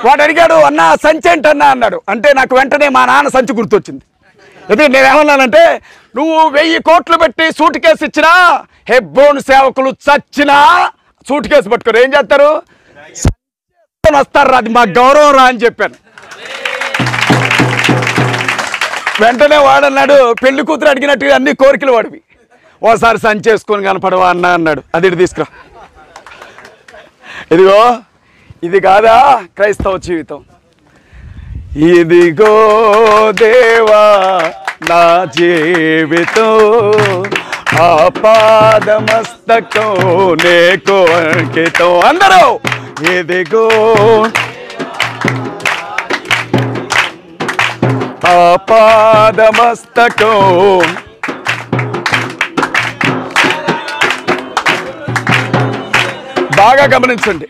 వాడు అడిగాడు, అన్న సంచి ఏంటన్నా అన్నాడు. అంటే నాకు వెంటనే మా నాన్న సంచి గుర్తొచ్చింది. ఎందుకంటే నేనేమన్నానంటే, నువ్వు 1000 కోట్లు పెట్టి సూట్ కేసు ఇచ్చినా, హెబ్రోన్ సేవకులు చచ్చినా సూట్ కేసు పట్టుకోరు. ఏం చేస్తారు? వస్తారు, అది మా గౌరవం రా అని చెప్పాను. వెంటనే వాడన్నాడు, పెళ్లి కూతురు అడిగినట్టుగా అన్ని కోరికలు వాడివి, ఓసారి సంచి చేసుకొని కనపడవా అన్న అన్నాడు. అది ఇటు తీసుకురా. ఇదిగో ఇది కాదా క్రైస్తవ జీవితం? ఇదిగో దేవా నా జీవితం, ఆపాదమస్తకం నీకు అంకితం. అందరూ ఇదిగో ఆపాదమస్తకం. బాగా గమనించండి.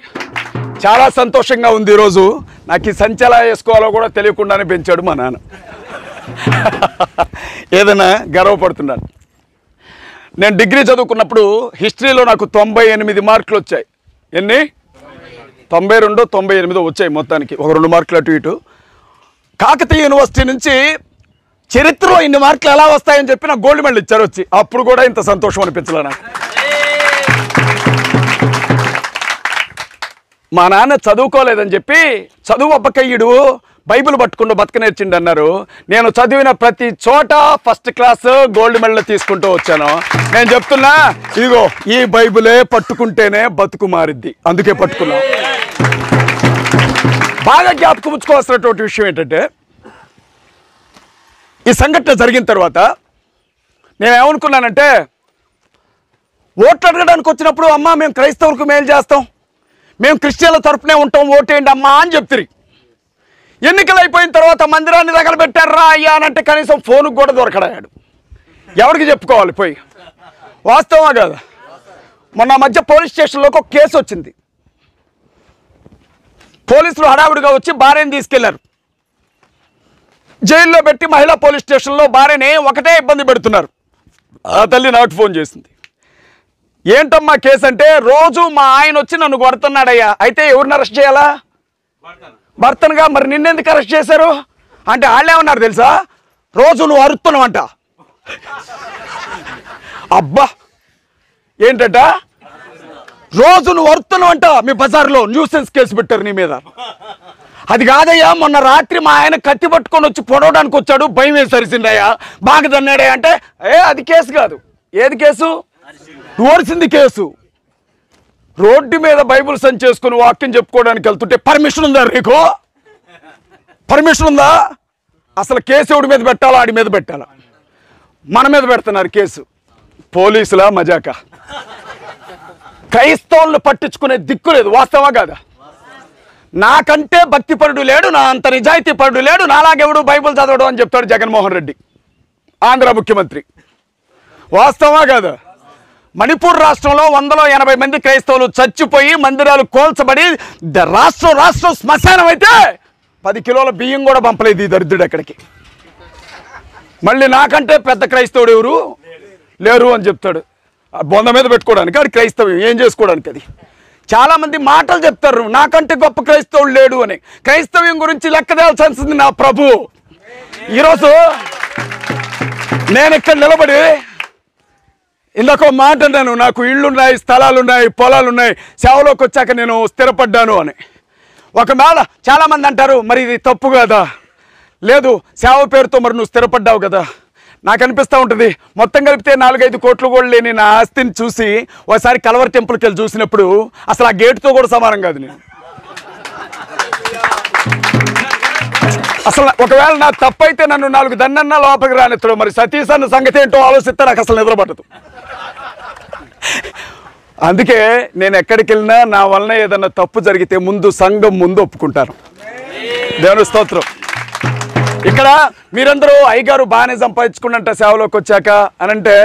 చాలా సంతోషంగా ఉంది ఈరోజు. నాకు ఈ సంచి ఎలా వేసుకోవాలో కూడా తెలియకుండానే పెంచాడు మా నాన్న. ఏదైనా గర్వపడుతున్నాను. నేను డిగ్రీ చదువుకున్నప్పుడు హిస్టరీలో నాకు 98 మార్కులు వచ్చాయి. ఎన్ని? 92, 98 వచ్చాయి మొత్తానికి, ఒక 2 మార్కులు అటు ఇటు. కాకతీయ యూనివర్సిటీ నుంచి చరిత్రలో ఇన్ని మార్కులు ఎలా వస్తాయని చెప్పి నాకు గోల్డ్ మెడల్ ఇచ్చారు వచ్చి. అప్పుడు కూడా ఇంత సంతోషం అనిపించలే నాకు. మా నాన్న చదువుకోలేదని చెప్పి చదువు అబ్బకయ్యుడు బైబిల్ పట్టుకుంటూ బతక నేర్చిండు అన్నారు. నేను చదివిన ప్రతి చోట ఫస్ట్ క్లాస్ గోల్డ్ మెడల్ తీసుకుంటూ వచ్చాను. నేను చెప్తున్నా, ఇదిగో ఈ బైబిలే పట్టుకుంటేనే బతుకు మారిద్ది, అందుకే పట్టుకున్నా. బాగా జ్ఞాపకం ఉంచుకోవాల్సినటువంటి విషయం ఏంటంటే, ఈ సంఘటన జరిగిన తర్వాత నేనేమనుకున్నానంటే, ఓట్లు అడగడానికి వచ్చినప్పుడు, అమ్మా మేము క్రైస్తవులకు మేలు చేస్తాం, మేము క్రిస్టియన్ల తరపునే ఉంటాం, ఓటేయండి అమ్మా అని చెప్తారు. ఎన్నికలు అయిపోయిన తర్వాత మందిరాన్ని తగలబెట్టారా అయ్యా అని అంటే కనీసం ఫోన్కి కూడా దొరకడాడు. ఎవరికి చెప్పుకోవాలి పోయి? వాస్తవమా కదా? మొన్న మధ్య పోలీస్ స్టేషన్లోకి ఒక కేసు వచ్చింది. పోలీసులు హడావుడిగా వచ్చి భార్యని తీసుకెళ్లారు. జైల్లో పెట్టి మహిళా పోలీస్ స్టేషన్లో భార్యని ఒకటే ఇబ్బంది పెడుతున్నారు. ఆ తల్లి నాకు ఫోన్ చేసింది. ఏంటమ్మా కేసు అంటే, రోజు మా ఆయన వచ్చి నన్ను కొడుతున్నాడయ్యా, అయితే ఎవరిని అరెస్ట్ చేయాలా? భర్తనుగా. మరి నిన్నెందుకు అరెస్ట్ చేశారు అంటే వాళ్ళేమన్నారు తెలుసా, రోజు నువ్వు అరుస్తున్నావంట. అబ్బా ఏంటట, రోజు నువ్వు అరుతున్నావంట, మీ బజార్లో న్యూసెన్స్ కేసు పెట్టారు నీ మీద. అది కాదయ్యా, మొన్న రాత్రి మా ఆయన కత్తి పట్టుకొని వచ్చి పొడవడానికి వచ్చాడు, భయం వేసి అరిసిండయ్యా, బాగా దన్నాడే అంటే, అది కేసు కాదు. ఏది కేసు? నువ్వు అరిసింది కేసు. రోడ్డు మీద బైబుల్ సంచి చేసుకుని వాక్యం చెప్పుకోవడానికి వెళ్తుంటే పర్మిషన్ ఉందా నీకు? పర్మిషన్ ఉందా? అసలు కేసు ఎవడి మీద పెట్టాలా? ఆడి మీద పెట్టాలా? మన మీద పెడుతున్నారు కేసు. పోలీసులా మజాక? క్రైస్తవులను పట్టించుకునే దిక్కు లేదు. వాస్తవా కాదా? నాకంటే భక్తిపరుడు లేడు, నా అంత నిజాయితీ పరుడు లేడు, నాలాగెవడు బైబుల్ చదవడం అని చెప్తాడు జగన్మోహన్ రెడ్డి, ఆంధ్ర ముఖ్యమంత్రి. వాస్తవా కాదా? మణిపూర్ రాష్ట్రంలో 180 మంది క్రైస్తవులు చచ్చిపోయి మందిరాలు కోల్చబడి రాష్ట్రం శ్మశానం అయితే 10 కిలోల బియ్యం కూడా పంపలేదు ఈ దరిద్రుడు ఎక్కడికి. మళ్ళీ నాకంటే పెద్ద క్రైస్తవుడు ఎవరు లేరు అని చెప్తాడు. బొంద మీద పెట్టుకోవడానికి, అది క్రైస్తవ్యం, ఏం చేసుకోవడానికి. అది చాలామంది మాటలు చెప్తారు, నాకంటే గొప్ప క్రైస్తవుడు లేడు అని. క్రైస్తవ్యం గురించి లెక్క తేల్చాల్సింది నా ప్రభు. ఈరోజు నేను ఇక్కడ నిలబడి ఇందాక మాట అన్నాను, నాకు ఇళ్ళున్నాయి, స్థలాలున్నాయి, పొలాలున్నాయి, సేవలోకి వచ్చాక నేను స్థిరపడ్డాను అని. ఒకవేళ చాలామంది అంటారు, మరి ఇది తప్పు కదా. లేదు, సేవ పేరుతో మరి నువ్వు స్థిరపడ్డావు కదా. నాకు అనిపిస్తూ ఉంటుంది, మొత్తం కలిపితే 4-5 కోట్లు కూడా లేని నా ఆస్తిని చూసి ఒకసారి కలవరి టెంపుల్కి వెళ్ళి చూసినప్పుడు అసలు ఆ గేటుతో కూడా సమానం కాదు నేను. అసలు ఒకవేళ నా తప్పైతే నన్ను 4 దన్నన్నా లోపలికి రానిస్తాడు. మరి సతీష్ అన్న సంగతి ఏంటో ఆలోచిస్తే నాకు అసలు నిద్రపట్టదు. అందుకే నేను ఎక్కడికి వెళ్ళినా నా వలన ఏదన్నా తప్పు జరిగితే ముందు సంఘం ముందు ఒప్పుకుంటాను. దేవుని స్తోత్రం. ఇక్కడ మీరందరూ అయ్యగారు బాగానే సంపాదించుకున్నంట సేవలోకి వచ్చాక అని అంటే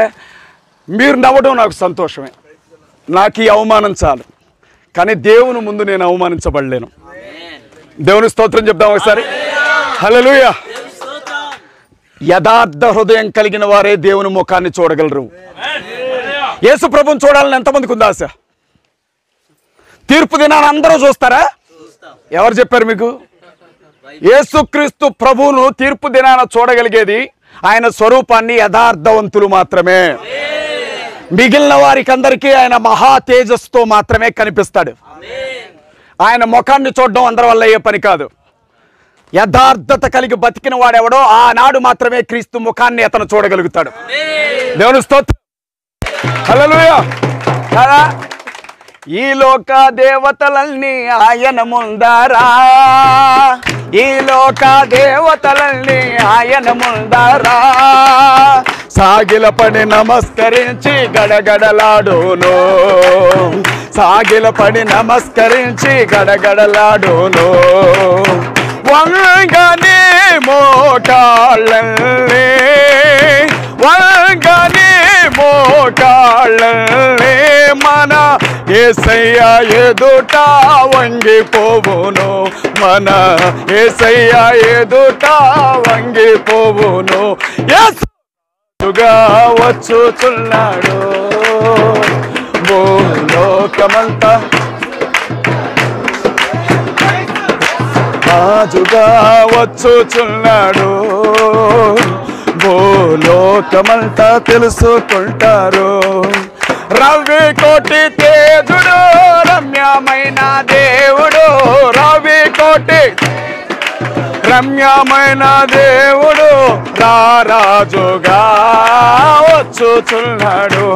మీరు నవ్వడం నాకు సంతోషమే. నాకు ఈ అవమానం చాలు, కానీ దేవుని ముందు నేను అవమానించబడలేను. దేవుని స్తోత్రం చెప్దాం ఒకసారి. హల్లెలూయా. యథార్థ హృదయం కలిగిన వారే దేవుని ముఖాన్ని చూడగలరు. యేసు ప్రభువుని చూడాలని ఎంతమందికి ఉంది ఆశ? తీర్పు దినాన్ని అందరూ చూస్తారా? ఎవరు చెప్పారు మీకు? యేసుక్రీస్తు ప్రభువును తీర్పు దినాన చూడగలిగేది ఆయన స్వరూపాన్ని యథార్థవంతులు మాత్రమే. మిగిలిన వారికి అందరికీ ఆయన మహా తేజస్సుతో మాత్రమే కనిపిస్తాడు. ఆయన ముఖాన్ని చూడడం అందరి వల్ల అయ్యే పని కాదు. యథార్థత కలిగి బతికిన వాడెవడో ఆనాడు మాత్రమే క్రీస్తు ముఖాన్ని అతను చూడగలుగుతాడు. దేవుని స్తోత్రం. హల్లెలూయా. కదా, ఈ లోక దేవతలన్నీ ఆయన ముందరా, ఈ లోక దేవతలన్నీ ఆయన ముందరా సాగిలపడి నమస్కరించి గడగడలాడును, సాగిలపడి నమస్కరించి గడగడలాడును. వంగని మోకాళ్ళే, వంగని మోకాళ్ళే మన యేసయ్య ఎదుట వంగిపోవును, మన యేసయ్య ఎదుట వంగిపోవును. యేసుగా వచ్చుచున్నాడు భూలోకమంతా, రాజుగా వచ్చుచున్నాడు భూలోకమంతా తెలుసుకుంటారు. రవి కోటి తేజుడు రమ్యమైన దేవుడు, రవి కోటి రమ్యమైన దేవుడు రారాజుగా వచ్చుచున్నాడు.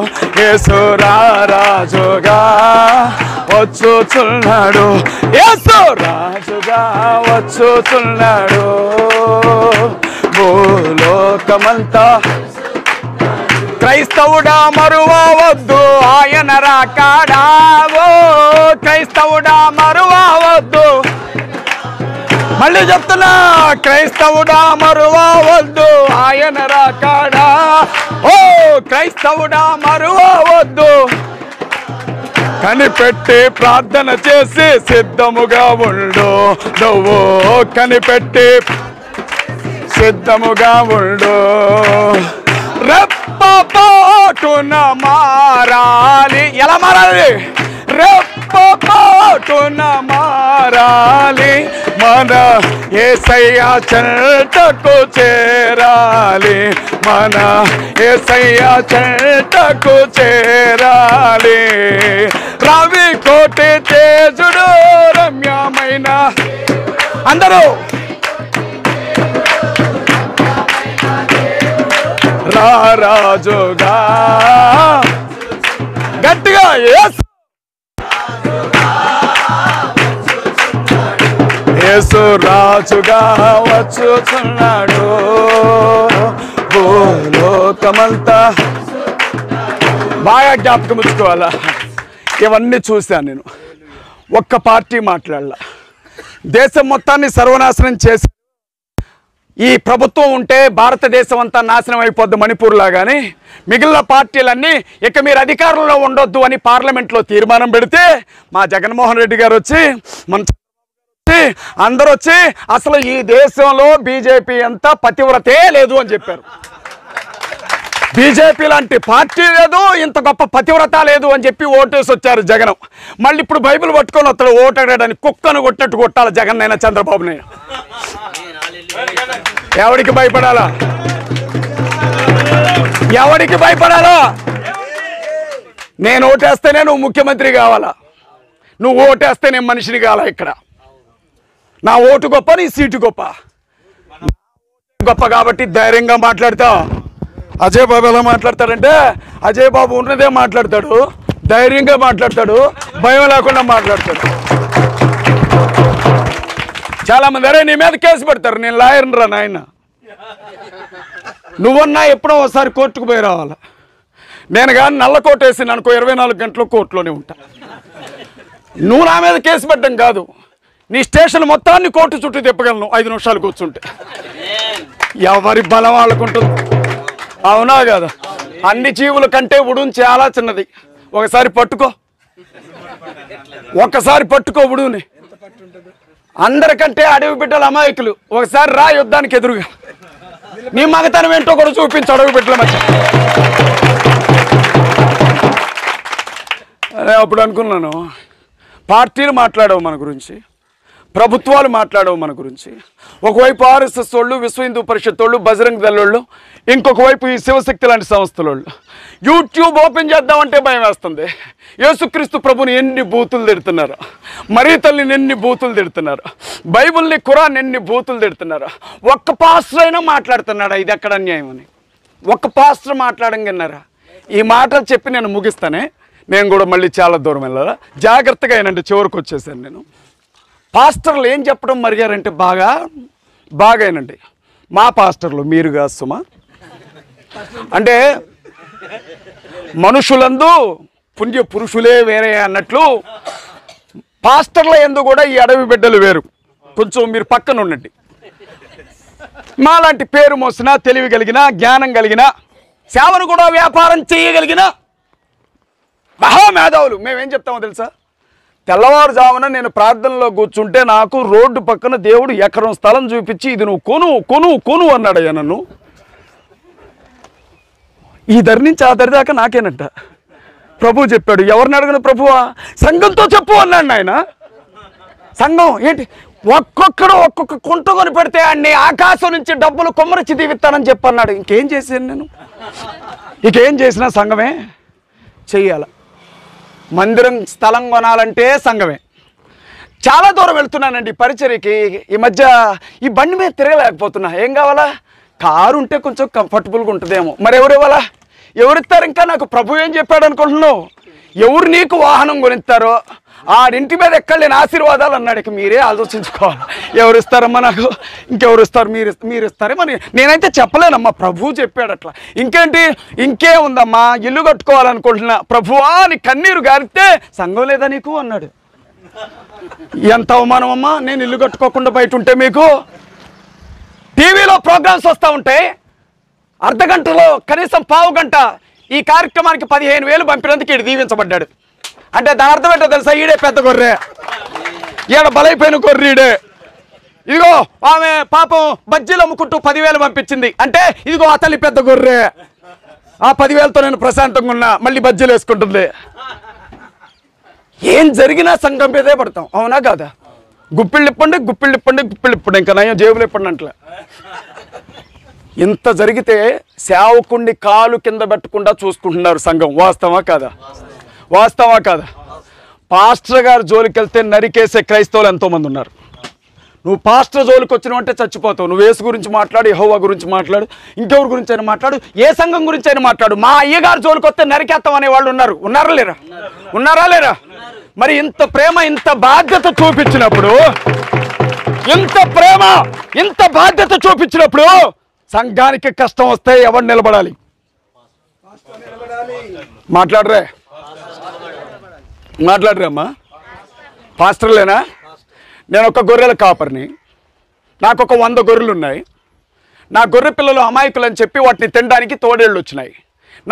యేసు రారాజుగా వచ్చుచున్నాడు, యేసు రాజుగా వచ్చుచున్నాడు భూలోకమంతా. క్రైస్తవుడా మరువవద్దు ఆయన రాకడా, ఓ క్రైస్తవుడా మరువవద్దు. మళ్ళీ చెప్తున్నా, క్రైస్తవుడా మరువవద్దు ఆయన రాకడా, ఓ క్రైస్తవుడా మరువవద్దు. కనిపెట్టి ప్రార్థన చేసి సిద్ధముగా ఉండు, నువ్వు కనిపెట్టి సిద్ధముగా ఉండు. రెప్పపాటున మారాలి. ఎలా మారాలి? రెప్పపాటున మారాలి, మన యేసయ్య చెంతకు చేరాలి, మన యేసయ్య చెంతకు చేరాలి. రవి కోటి తేజుడు రమ్యమైన, అందరూ రారాజుగా గట్టిగా యేసు, యేసు రాజుగా వచ్చుచున్నాడు భూలోకమంతా. బాగా జ్ఞాపకం ఉంచుకోవాలా. ఇవన్నీ చూశాను నేను. ఒక్క పార్టీ మాట్లాడలా. దేశం మొత్తాన్ని సర్వనాశనం చేసి ఈ ప్రభుత్వం ఉంటే భారతదేశం అంతా నాశనం అయిపోద్ది మణిపూర్ లాగానే. మిగిలిన పార్టీలన్నీ ఇక మీరు అధికారంలో ఉండొద్దు అని పార్లమెంట్లో తీర్మానం పెడితే మా జగన్మోహన్ రెడ్డి గారు వచ్చి, మన అందరూ వచ్చి అసలు ఈ దేశంలో బీజేపీ అంతా పతివ్రతే లేదు అని చెప్పారు. బీజేపీ లాంటి పార్టీ లేదు, ఇంత గొప్ప పతివ్రత లేదు అని చెప్పి ఓటేసి వచ్చారు జగన్. మళ్ళీ ఇప్పుడు బైబిల్ పట్టుకొని వస్తాడు ఓటాడని, కుక్కను కొట్టినట్టు కొట్టాలి జగన్ అయినా చంద్రబాబుని. ఎవడికి భయపడాలా? ఎవడికి భయపడాలా? నేను ఓటేస్తేనే నువ్వు ముఖ్యమంత్రి కావాలా, నువ్వు ఓటేస్తే నేను మనిషిని కావాలా? ఇక్కడ నా ఓటు గొప్ప, నీ సీటు గొప్ప. గొప్ప కాబట్టి ధైర్యంగా మాట్లాడతా. అజయ్ బాబు ఎలా మాట్లాడతాడంటే, అజయ్ బాబు ఉన్నదే మాట్లాడతాడు, ధైర్యంగా మాట్లాడతాడు, భయం లేకుండా మాట్లాడతాడు. చాలా మంది అరే నీ మీద కేసు పెడతారు, నేను లాయర్ని రా నాయన, నువ్వన్నా ఎప్పుడో ఒకసారి కోర్టుకు పోయి రావాలా. నేను కానీ నల్ల కోట్ వేసి అనుకో 24 గంటలు కోర్టులోనే ఉంటా. నువ్వు నా మీద కేసు పెట్టడం కాదు, నీ స్టేషన్ మొత్తాన్ని కోర్టు చుట్టూ తిప్పగలను 5 నిమిషాలు కూర్చుంటే. ఎవరి బలం వాళ్ళకుంటుంది, అవునా కదా? అన్ని జీవుల కంటే ఉడుం చాలా చిన్నది. ఒకసారి పట్టుకో, ఒక్కసారి పట్టుకో ఉడుని. అందరికంటే అడవి బిడ్డలు అమాయకులు. ఒకసారి రా యుద్ధానికి ఎదురుగా, నీ మగతనం ఏంటో కూడా చూపించు అడవి బిడ్డల మధ్య. అదే అప్పుడు అనుకున్నాను, పార్టీలు మాట్లాడవు మన గురించి, ప్రభుత్వాలు మాట్లాడవు మన గురించి. ఒకవైపు ఆర్ఎస్ఎస్ వాళ్ళు, విశ్వ హిందూ పరిషత్ వాళ్ళు, బజరంగ్ దళ్ వాళ్ళు, ఇంకొక వైపు ఈ శివశక్తి లాంటి సంస్థల వాళ్ళు. యూట్యూబ్ ఓపెన్ చేద్దామంటే భయం వేస్తుంది. యేసుక్రీస్తు ప్రభుని ఎన్ని బూతులు తిడుతున్నారు, మరీ తల్లిని ఎన్ని బూతులు తిడుతున్నారు, బైబిల్ని ఖురాన్ ఎన్ని బూతులు తిడుతున్నారు. ఒక్క పాస్టర్ అయినా మాట్లాడుతున్నాడా ఇది ఎక్కడ అన్యాయం అని? ఒక్క పాస్టర్ మాట్లాడడం విన్నారా? ఈ మాటలు చెప్పి నేను ముగిస్తానే, నేను కూడా మళ్ళీ చాలా దూరం వెళ్ళాలా. జాగ్రత్తగా అయినంటే చివరికి వచ్చేసాను నేను. పాస్టర్లు ఏం చెప్పడం మరిగారంటే బాగా అయినండి. మా పాస్టర్లు మీరు కాదు సుమా, అంటే మనుషులందు పుణ్య పురుషులే వేరే అన్నట్లు పాస్టర్ల యందు కూడా ఈ అడవి బిడ్డలు వేరు. కొంచెం మీరు పక్కన ఉండండి. మాలాంటి పేరు మోసిన, తెలివి కలిగిన, జ్ఞానం కలిగిన, సేవను కూడా వ్యాపారం చేయగలిగిన మహామేధావులు మేమేం చెప్తామో తెలుసా? తెల్లవారుజామున నేను ప్రార్థనలో కూర్చుంటే నాకు రోడ్డు పక్కన దేవుడు ఎకరం స్థలం చూపించి ఇది నువ్వు కొను కొను కొను అన్నాడయ్యా నన్ను. ఈ దరి నుంచి ఆ దరి దాకా నాకేనంట. ప్రభు చెప్పాడు, ఎవరిని అడగను ప్రభువా? సంఘంతో చెప్పు అన్నాడు ఆయన. సంఘం ఏంటి? ఒక్కొక్కడు ఒక్కొక్క కుంట కొని పెడితే అన్ని ఆకాశం నుంచి డబ్బులు కొమ్మరిచ్చి దీవిస్తానని చెప్పన్నాడు. ఇంకేం చేశాను నేను? ఇంకేం చేసినా సంఘమే చెయ్యాల. మందిరం స్థలం కొనాలంటే సంఘమే. చాలా దూరం వెళ్తున్నానండి పరిచర్యకి. ఈ మధ్య ఈ బండి మీద తిరగలేకపోతున్నా. ఏం కావాలా? కారు ఉంటే కొంచెం కంఫర్టబుల్గా ఉంటుందేమో. మరి ఎవరు ఇవ్వాలా? ఎవరిస్తారు? ఇంకా నాకు ప్రభు ఏం చెప్పాడు అనుకుంటున్నావు? ఎవరు నీకు వాహనం కొనిస్తారో ఆడింటి మీద ఎక్కడలేని ఆశీర్వాదాలు అన్నాడు. ఇక మీరే ఆలోచించుకోవాలి. ఎవరు ఇస్తారమ్మా నాకు? ఇంకెవరు ఇస్తారు? మీరు ఇస్తారే. మరి నేనైతే చెప్పలేనమ్మా, ప్రభు చెప్పాడు అట్లా. ఇంకేంటి? ఇంకేముందమ్మా, ఇల్లు కట్టుకోవాలనుకుంటున్నా. ప్రభువా నీ కన్నీరు గారితే సంఘం లేదా నీకు అన్నాడు. ఎంత అవమానం అమ్మా, నేను ఇల్లు కట్టుకోకుండా బయట ఉంటే. మీకు టీవీలో ప్రోగ్రామ్స్ వస్తూ ఉంటాయి, అర్ధగంటలో కనీసం పావు గంట ఈ కార్యక్రమానికి 15,000 పంపినందుకు ఈడు దీవించబడ్డాడు. అంటే దాని అర్థం ఏంటో తెలుసా? ఈడే పెద్ద గొర్రె, ఈడ బలైపోయిన గొర్రె ఈడే. ఇదిగో ఆమె పాపం బజ్జీలు అమ్ముకుంటూ 10,000 పంపించింది అంటే ఇదిగో ఆ తల్లి పెద్ద గొర్రె. ఆ 10,000తో నేను ప్రశాంతంగా ఉన్నా, మళ్ళీ బజ్జీలు వేసుకుంటుంది. ఏం జరిగినా సంఘం మీదే పడతాం, అవునా కాదా? గుప్పిళ్ళు ఇప్పండి, గుప్పిళ్ళు ఇప్పండి, గుప్పిళ్ళు ఇప్పండి, ఇంకా నయం జేబులు ఇప్పండి అంటలే. ఇంత జరిగితే సేవకుణ్ణి కాలు కింద పెట్టకుండా చూసుకుంటున్నారు సంఘం. వాస్తవా కాదా? వాస్తవా కాదా? పాస్టర్ గారు జోలికి వెళ్తే నరికేసే క్రైస్తవులు ఎంతోమంది ఉన్నారు. నువ్వు పాస్టర్ జోలికి వచ్చినావంటే చచ్చిపోతావు. నువ్వు యేసు గురించి మాట్లాడు, యెహోవా గురించి మాట్లాడు, ఇంకెవరి గురించి అయినా మాట్లాడు, ఏ సంఘం గురించి అయినా మాట్లాడు. మా అయ్యగారు జోలికి వస్తే నరికేస్తాం అనే వాళ్ళు ఉన్నారు. ఉన్నారా లేరా? ఉన్నారా లేరా? మరి ఇంత ప్రేమ, ఇంత బాధ్యత చూపించినప్పుడు, ఇంత ప్రేమ, ఇంత బాధ్యత చూపించినప్పుడు సంఘానికి కష్టం వస్తే ఎవరు నిలబడాలి? మాట్లాడరే అమ్మా. పాస్టర్లేనా? నేను ఒక గొర్రెల కాపరిని. నాకు ఒక 100 గొర్రెలు ఉన్నాయి. నా గొర్రె పిల్లలు అమాయకులు అని చెప్పి వాటిని తినడానికి తోడేళ్ళు వచ్చినాయి.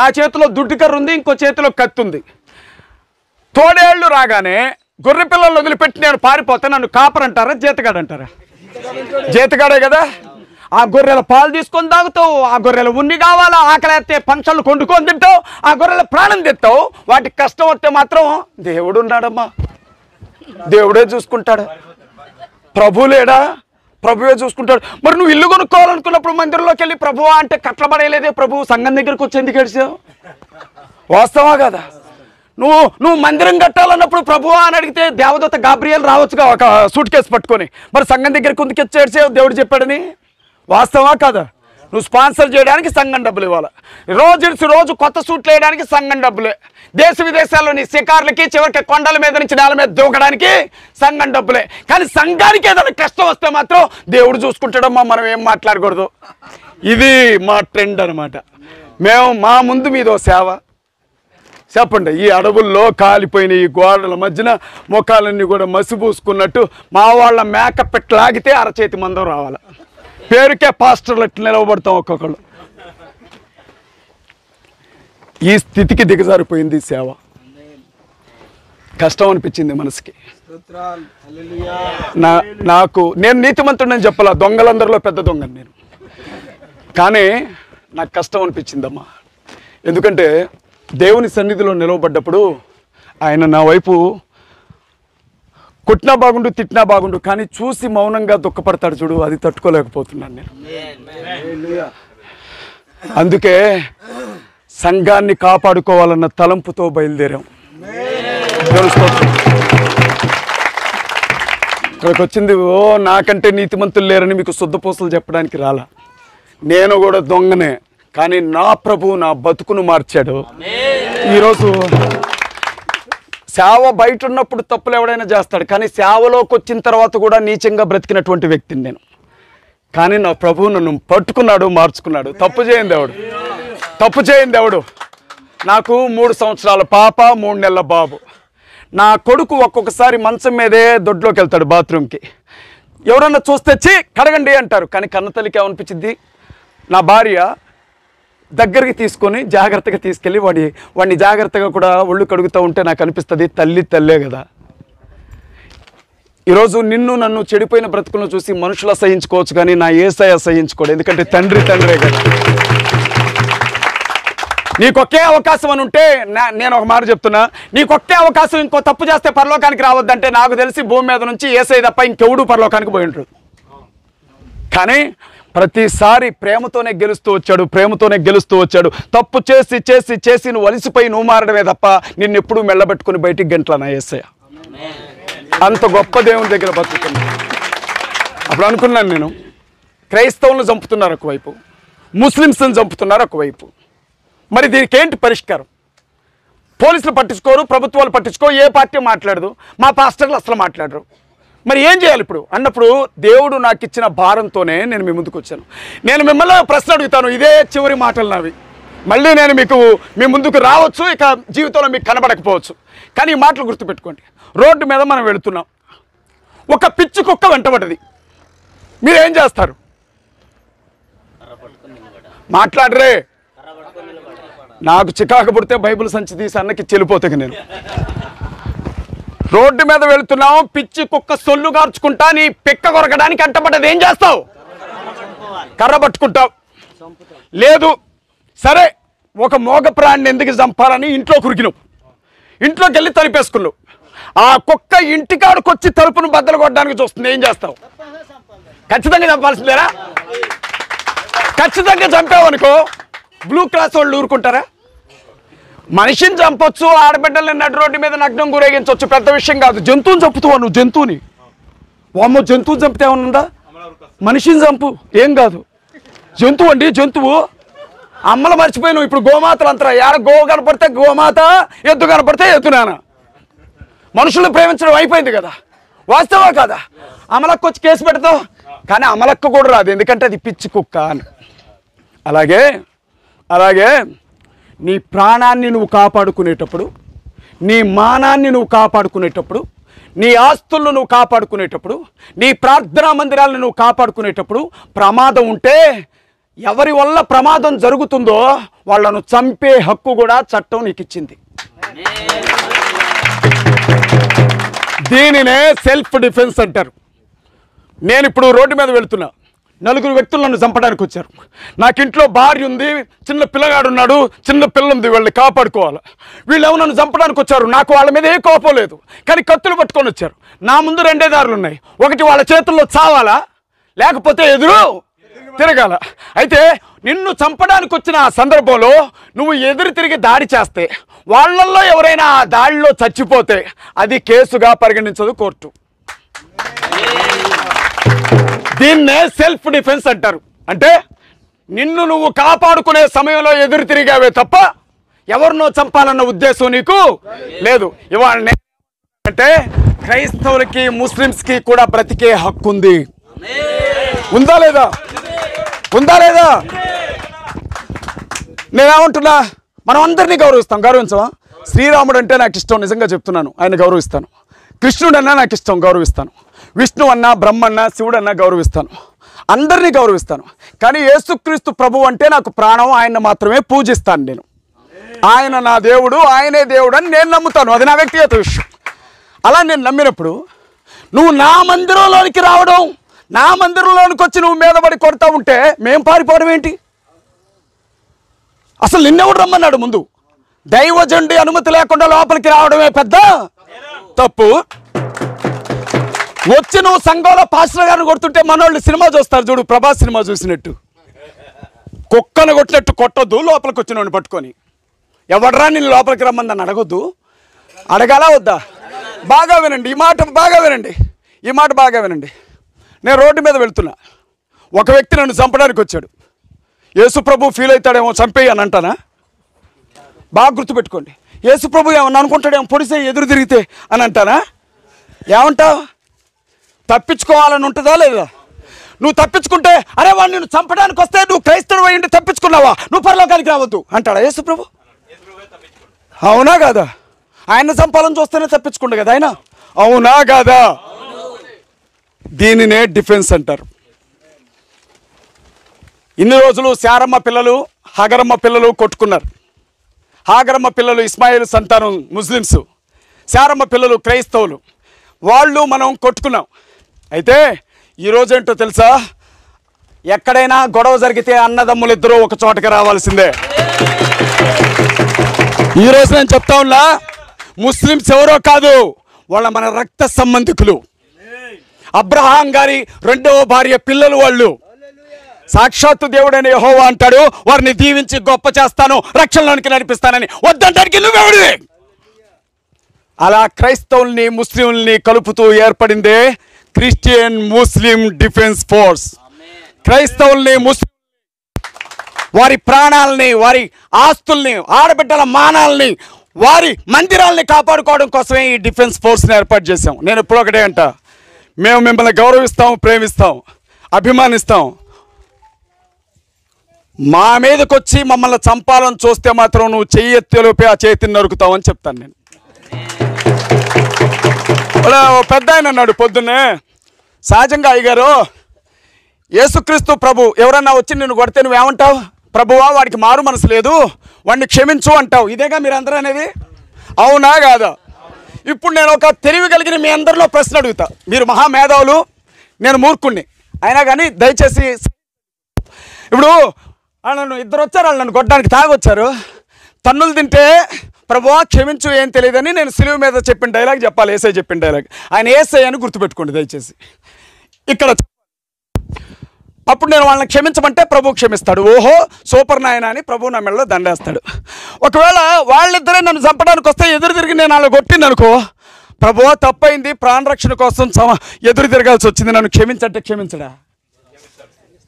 నా చేతిలో దుడ్డుకర్ర ఉంది, ఇంకో చేతిలో కత్తి ఉంది. తోడేళ్ళు రాగానే గొర్రె పిల్లలు వదిలిపెట్టి నేను పారిపోతే నన్ను కాపరంటారా, జీతగాడు అంటారా? జీతగాడే కదా. ఆ గొర్రెల పాలు తీసుకొని తాగుతావు, ఆ గొర్రెల ఉన్ని కావాలా, ఆకలి అయితే ఫంక్షన్లు కొండుకొని తింటావు, ఆ గొర్రెల ప్రాణం తెస్తావు. వాటికి కష్టం వస్తే మాత్రం దేవుడు ఉన్నాడమ్మా, దేవుడే చూసుకుంటాడు. ప్రభు లేడా? ప్రభువే చూసుకుంటాడు. మరి నువ్వు ఇల్లు కొనుక్కోవాలనుకున్నప్పుడు మందిరంలోకి వెళ్ళి ప్రభువా అంటే కట్టబడేలేదే, ప్రభు సంఘం దగ్గరికి వచ్చి ఎందుకు ఏడ్చావు? వాస్తవా కదా? నువ్వు మందిరం కట్టాలన్నప్పుడు ప్రభువా అని అడిగితే దేవదూత గాబ్రియల్ రావచ్చుగా ఒక సూట్ కేసు పట్టుకొని, మరి సంఘం దగ్గరికి ఎందుకు వచ్చేసావు దేవుడు చెప్పాడని? వాస్తవా కదా? నువ్వు స్పాన్సర్ చేయడానికి సంఘం డబ్బులు ఇవ్వాలి, రోజు కొత్త సూట్లు వేయడానికి సంఘం డబ్బులే, దేశ విదేశాల్లో నీ శిఖార్లకి చివరికి కొండల మీద నుంచి నేల మీద దూకడానికి సంఘం డబ్బులే. కానీ సంఘానికి ఏదైనా కష్టం వస్తే మాత్రం దేవుడు చూసుకుంటాడమ్మా, మనం ఏం మాట్లాడకూడదు. ఇది మా ట్రెండ్ అనమాట. మేము మా ముందు మీదో సేవ చెప్పండి. ఈ అడవుల్లో కాలిపోయిన ఈ గోడల మధ్యన ముఖాలన్నీ కూడా మసిపూసుకున్నట్టు మా వాళ్ళ మేకప్ లాగితే అరచేతి మందం రావాలి, పేరుకే పాస్టర్లు ఎట్లా నిలవబడతాం ఒక్కొక్కళ్ళు. ఈ స్థితికి దిగజారిపోయింది సేవ. కష్టం అనిపించింది మనసుకి. నేను నీతిమంతుడని చెప్పాలా, దొంగలందరిలో పెద్ద దొంగని నేను. కానీ నాకు కష్టం అనిపించిందమ్మా. ఎందుకంటే దేవుని సన్నిధిలో నిలవబడ్డప్పుడు ఆయన నా వైపు కొట్టినా బాగుండు, తిట్టినా బాగుండు, కానీ చూసి మౌనంగా దుఃఖపడతాడు చూడు, అది తట్టుకోలేకపోతున్నాను నేను. అందుకే సంఘాన్ని కాపాడుకోవాలన్న తలంపుతో బయలుదేరాం. ఇక్కడికి వచ్చింది నాకంటే నీతిమంతులు లేరని మీకు శుద్ధపూసలు చెప్పడానికి రాలా. నేను కూడా దొంగనే, కానీ నా ప్రభువు నా బతుకును మార్చాడు. ఈరోజు సేవ బయట ఉన్నప్పుడు తప్పులు ఎవడైనా చేస్తాడు, కానీ సేవలోకి వచ్చిన తర్వాత కూడా నీచంగా బ్రతికినటువంటి వ్యక్తిని నేను. కానీ నా ప్రభువు నన్ను పట్టుకున్నాడు, మార్చుకున్నాడు. తప్పు చేయని దేవుడు. నాకు 3 సంవత్సరాల పాప, 3 నెలల బాబు. నా కొడుకు ఒక్కొక్కసారి మంచం మీదే దొడ్లోకి వెళ్తాడు బాత్రూమ్కి. ఎవరన్నా చూస్తే చీ కడగండి అంటారు, కానీ కన్నతల్లికి ఏమనిపించింది? నా భార్య దగ్గరికి తీసుకొని జాగ్రత్తగా తీసుకెళ్ళి వాడిని జాగ్రత్తగా కూడా ఒళ్ళు కడుగుతూ ఉంటే నాకు అనిపిస్తుంది తల్లే కదా. ఈరోజు నన్ను చెడిపోయిన బ్రతుకులను చూసి మనుషులు అసహించుకోవచ్చు, కానీ నా యేసయ్య అసహించుకోడు. ఎందుకంటే తండ్రే కదా. నీకొక్కే అవకాశం అని ఉంటే నేను ఒక మాట చెప్తున్నా, నీకొక్కే అవకాశం ఇంకో తప్పు చేస్తే పరలోకానికి రావద్దంటే నాకు తెలిసి భూమి మీద నుంచి యేసయ్య తప్ప ఇంకెవడు పరలోకానికి పోయి ఉంటాడు. కానీ ప్రతిసారి ప్రేమతోనే గెలుస్తూ వచ్చాడు. తప్పు చేసి నువ్వు అలిసిపోయి నువ్వు మారడమే తప్ప నిన్ను ఎప్పుడూ మెల్లబెట్టుకుని బయటికి గంటలా నా యేసయ్య. అంత గొప్ప దేవుని దగ్గర బతుకుతున్నా. అప్పుడు అనుకున్నాను నేను, క్రైస్తవులను చంపుతున్నారు ఒకవైపు, ముస్లిమ్స్ని చంపుతున్నారు ఒకవైపు, మరి దీనికి ఏంటి పరిష్కారం? పోలీసులు పట్టించుకోరు, ప్రభుత్వాలు పట్టించుకో, ఏ పార్టీ మాట్లాడదు, మా పాస్టర్లు అసలు మాట్లాడరు. మరి ఏం చేయాలి ఇప్పుడు అన్నప్పుడు దేవుడు నాకు ఇచ్చిన భారంతోనే నేను మీ ముందుకు వచ్చాను. నేను మిమ్మల్ని ప్రశ్న అడుగుతాను, ఇదే చివరి మాటలు నావి. మళ్ళీ నేను మీ ముందుకు రావచ్చు, ఇక జీవితంలో మీకు కనబడకపోవచ్చు, కానీ ఈ మాటలు గుర్తుపెట్టుకోండి. రోడ్డు మీద మనం వెళుతున్నాం, ఒక పిచ్చి కుక్క వెంటబడ్డది, మీరేం చేస్తారు? మాట్లాడరే. నాకు చికాకు పుడితే బైబిల్ సంచి తీసి అన్నకి చెల్లిపోతాను నేను. రోడ్డు మీద వెళుతున్నావు, పిచ్చి కుక్క సొల్లు గార్చుకుంటా నీ పిక్క కొరకడానికి అంటపడ్డది, ఏం చేస్తావు? కర్ర పట్టుకుంటావు. లేదు సరే, ఒక మోగ ప్రాణిని ఎందుకు చంపాలని ఇంట్లో కురికినావు, ఇంట్లోకి వెళ్ళి తలుపేసుకున్నావు. ఆ కుక్క ఇంటికాడికి వచ్చి తలుపును బద్దలు కొట్టడానికి చూస్తుంది, ఏం చేస్తావు? ఖచ్చితంగా చంపాల్సిందేరా? ఖచ్చితంగా చంపావనుకో బ్లూ క్రాస్ వాళ్ళు ఊరుకుంటారా? మనిషిని చంపొచ్చు, ఆడబిడ్డల్ని నడు రోడ్డు మీద నగ్నం గురేగించవచ్చు, పెద్ద విషయం కాదు. జంతువుని చంపుతావు నువ్వు, జంతువుని. వామ్మో, జంతువుని చంపితే ఏమన్నా? మనిషిని చంపు, ఏం కాదు. జంతువు అండి, జంతువు. అమ్మలు మర్చిపోయి నువ్వు ఇప్పుడు గోమాతలు అంటారా? యాడ గో కనపడితే గోమాత, ఎద్దు కనపడితే ఎద్దునానా. మనుషులను ప్రేమించడం అయిపోయింది కదా, వాస్తవా కదా? అమలక్క వచ్చి కేసు పెడతావు, కానీ అమలక్క కూడా రాదు, ఎందుకంటే అది పిచ్చి కుక్క అని. అలాగే నీ ప్రాణాన్ని నువ్వు కాపాడుకునేటప్పుడు, నీ మానాన్ని నువ్వు కాపాడుకునేటప్పుడు, నీ ఆస్తులను నువ్వు కాపాడుకునేటప్పుడు, నీ ప్రార్థనా మందిరాలను నువ్వు కాపాడుకునేటప్పుడు ప్రమాదం ఉంటే, ఎవరి వల్ల ప్రమాదం జరుగుతుందో వాళ్ళను చంపే హక్కు కూడా చట్టం నీకు ఇచ్చింది. దీనినే సెల్ఫ్ డిఫెన్స్ అంటారు. నేను ఇప్పుడు రోడ్డు మీద వెళుతున్నా, నలుగురు వ్యక్తులు నన్ను చంపడానికి వచ్చారు. నాకు ఇంట్లో భార్య ఉంది, చిన్న పిల్లగాడు ఉన్నాడు, చిన్న పిల్ల ఉంది, వాళ్ళని కాపాడుకోవాలి. వీళ్ళు ఏమో నన్ను చంపడానికి వచ్చారు. నాకు వాళ్ళ మీద ఏ కోపం లేదు, కానీ కత్తులు పట్టుకొని వచ్చారు. నా ముందు రెండే దారులు ఉన్నాయి. ఒకటి వాళ్ళ చేతుల్లో చావాలా, లేకపోతే ఎదురు తిరగాల. అయితే నిన్ను చంపడానికి వచ్చిన ఆ సందర్భంలో నువ్వు ఎదురు తిరిగి దాడి చేస్తే, వాళ్ళల్లో ఎవరైనా ఆ దాడిలో చచ్చిపోతే అది కేసుగా పరిగణించదు కోర్టు. దీన్నే సెల్ఫ్ డిఫెన్స్ అంటారు. అంటే నిన్ను నువ్వు కాపాడుకునే సమయంలో ఎదురు తిరిగావే తప్ప ఎవరినో చంపాలన్న ఉద్దేశం నీకు లేదు. ఇవాళ అంటే క్రైస్తవులకి ముస్లిమ్స్కి కూడా బ్రతికే హక్కు ఉంది. ఉందా లేదా? ఉందా లేదా? నేనేమంటున్నా, మనం అందరినీ గౌరవించవా? శ్రీరాముడు అంటే నాకు ఇష్టం, నిజంగా చెప్తున్నాను, ఆయన గౌరవిస్తాను. కృష్ణుడు అన్నా నాకు ఇష్టం, గౌరవిస్తాను. విష్ణు అన్నా, బ్రహ్మన్నా, శివుడు అన్నా గౌరవిస్తాను. అందరినీ గౌరవిస్తాను. కానీ యేసుక్రీస్తు ప్రభు అంటే నాకు ప్రాణం, ఆయన మాత్రమే పూజిస్తాను నేను. ఆయన నా దేవుడు, ఆయనే దేవుడు అని నేను నమ్ముతాను. అది నా వ్యక్తిగత విషయం. అలా నేను నమ్మినప్పుడు నువ్వు నా మందిరంలోనికి రావడం, నా మందిరంలోనికి వచ్చి నువ్వు మీద పడి కొడతా ఉంటే మేం పారిపోవడం ఏంటి? అసలు నిన్నెవడు రమ్మన్నాడు? ముందు దైవజండి అనుమతి లేకుండా లోపలికి రావడమే పెద్ద తప్పు. వచ్చి నువ్వు సంఘంలో పాస్టర్ గారిని కొడుతుంటే మనోళ్ళు సినిమా చూస్తారు చూడు, ప్రభాస్ సినిమా చూసినట్టు, కుక్కను కొట్టినట్టు కొట్టొద్దు. లోపలికి వచ్చిన వాడిని పట్టుకొని ఎవడరా నేను లోపలికి రమ్మందని అడగొద్దు. అడగాలా వద్దా? బాగా వినండి ఈ మాట, బాగా వినండి ఈ మాట, బాగా వినండి. నేను రోడ్డు మీద వెళ్తున్నా, ఒక వ్యక్తి నన్ను చంపడానికి వచ్చాడు. యేసు ప్రభు ఫీల్ అవుతాడేమో, చంపేయి అని అంటానా? బాగా గుర్తుపెట్టుకోండి. యేసు ప్రభు ఏమన్నా అనుకుంటాడేమో, పొడిసే ఎదురు తిరిగితే అని అంటానా? ఏమంటావు? తప్పించుకోవాలని ఉంటుందా లేదా? నువ్వు తప్పించుకుంటే, అరే వాడిని నువ్వు చంపడానికి వస్తే నువ్వు క్రైస్తవుడు అయ్యిండి తప్పించుకున్నావా, నువ్వు పరలోకానికి రావద్దు అంటాడా యేసు ప్రభు? అవునా కాదా? ఆయన చంపాలని చూస్తేనే తప్పించుకుంటా కదా ఆయన, అవునా కాదా? దీనినే డిఫెన్స్ అంటారు. ఇన్ని రోజులు శారమ్మ పిల్లలు, హాగరమ్మ పిల్లలు కొట్టుకున్నారు. హాగరమ్మ పిల్లలు ఇస్మాయిల్ సంతానం ముస్లిమ్స్, శారమ్మ పిల్లలు క్రైస్తవులు. వాళ్ళు మనం కొట్టుకున్నాం. అయితే ఈరోజు ఏంటో తెలుసా? ఎక్కడైనా గొడవ జరిగితే అన్నదమ్ములు ఇద్దరూ ఒక చోటకి రావాల్సిందే. ఈరోజు నేను చెప్తా ఉన్నా, ముస్లిమ్స్ ఎవరో కాదు, వాళ్ళ మన రక్త సంబంధికులు. అబ్రహాం గారి రెండవ భార్య పిల్లలు వాళ్ళు. సాక్షాత్తు దేవుడైన యెహోవా అంటాడు, వారిని దీవించి గొప్ప చేస్తాను, రక్షణలోనికి నడిపిస్తానని. వద్దంటానికి నువ్వెవడివి? అలా క్రైస్తవుల్ని ముస్లింల్ని కలుపుతూ ఏర్పడిందే క్రిస్టియన్ ముస్లిం డిఫెన్స్ ఫోర్స్. క్రైస్తవుల్ని, ముస్లిం వారి ప్రాణాలని, వారి ఆస్తుల్ని, ఆడబిడ్డల మానాలని, వారి మందిరాలని కాపాడుకోవడం కోసమే ఈ డిఫెన్స్ ఫోర్స్ని ఏర్పాటు చేశాం. నేను ఇప్పుడు ఒకటే అంట, మేము మిమ్మల్ని గౌరవిస్తాం, ప్రేమిస్తాం, అభిమానిస్తాం. మా మీదకి వచ్చి మమ్మల్ని చంపాలని చూస్తే మాత్రం నువ్వు చెయ్యి ఎత్తేలోపే ఆ చేతిని నరుకుతావని చెప్తాను నేను. పెద్ద ఆయన అన్నాడు పొద్దున్నే, సహజంగా అయ్యగారు, యేసుక్రీస్తు ప్రభు ఎవరన్నా వచ్చి నిన్ను కొడితే నువ్వేమంటావు? ప్రభువా వాడికి మారు మనసు లేదు, వాడిని క్షమించు అంటావు. ఇదేగా మీరు అందరూ అనేది, అవునా కాదా? ఇప్పుడు నేను ఒక తెలివి కలిగిన మీ అందరిలో ప్రశ్న అడుగుతా. మీరు మహామేధావులు, నేను మూర్ఖుణ్ణి, అయినా కానీ దయచేసి, ఇప్పుడు నన్ను ఇద్దరు వచ్చారు, వాళ్ళు నన్ను కొట్టడానికి తాగొచ్చారు. తన్నులు తింటే ప్రభువా క్షమించు ఏం తెలియదని నేను సిలువ మీద చెప్పిన డైలాగ్ చెప్పాలి, ఏసై చెప్పిన డైలాగ్. ఆయన ఏసై అని గుర్తుపెట్టుకోండి దయచేసి ఇక్కడ. అప్పుడు నేను వాళ్ళని క్షమించమంటే ప్రభు క్షమిస్తాడు. ఓహో సూపర్ నాయన అని ప్రభు నా మెడలో దండేస్తాడు. ఒకవేళ వాళ్ళిద్దరే నన్ను చంపడానికి వస్తే ఎదురు తిరిగి నేను వాళ్ళని కొట్టిందనుకో, ప్రభువా తప్పైంది, ప్రాణరక్షణ కోసం ఎదురు తిరగాల్సి వచ్చింది, నన్ను క్షమించంటే క్షమించడా?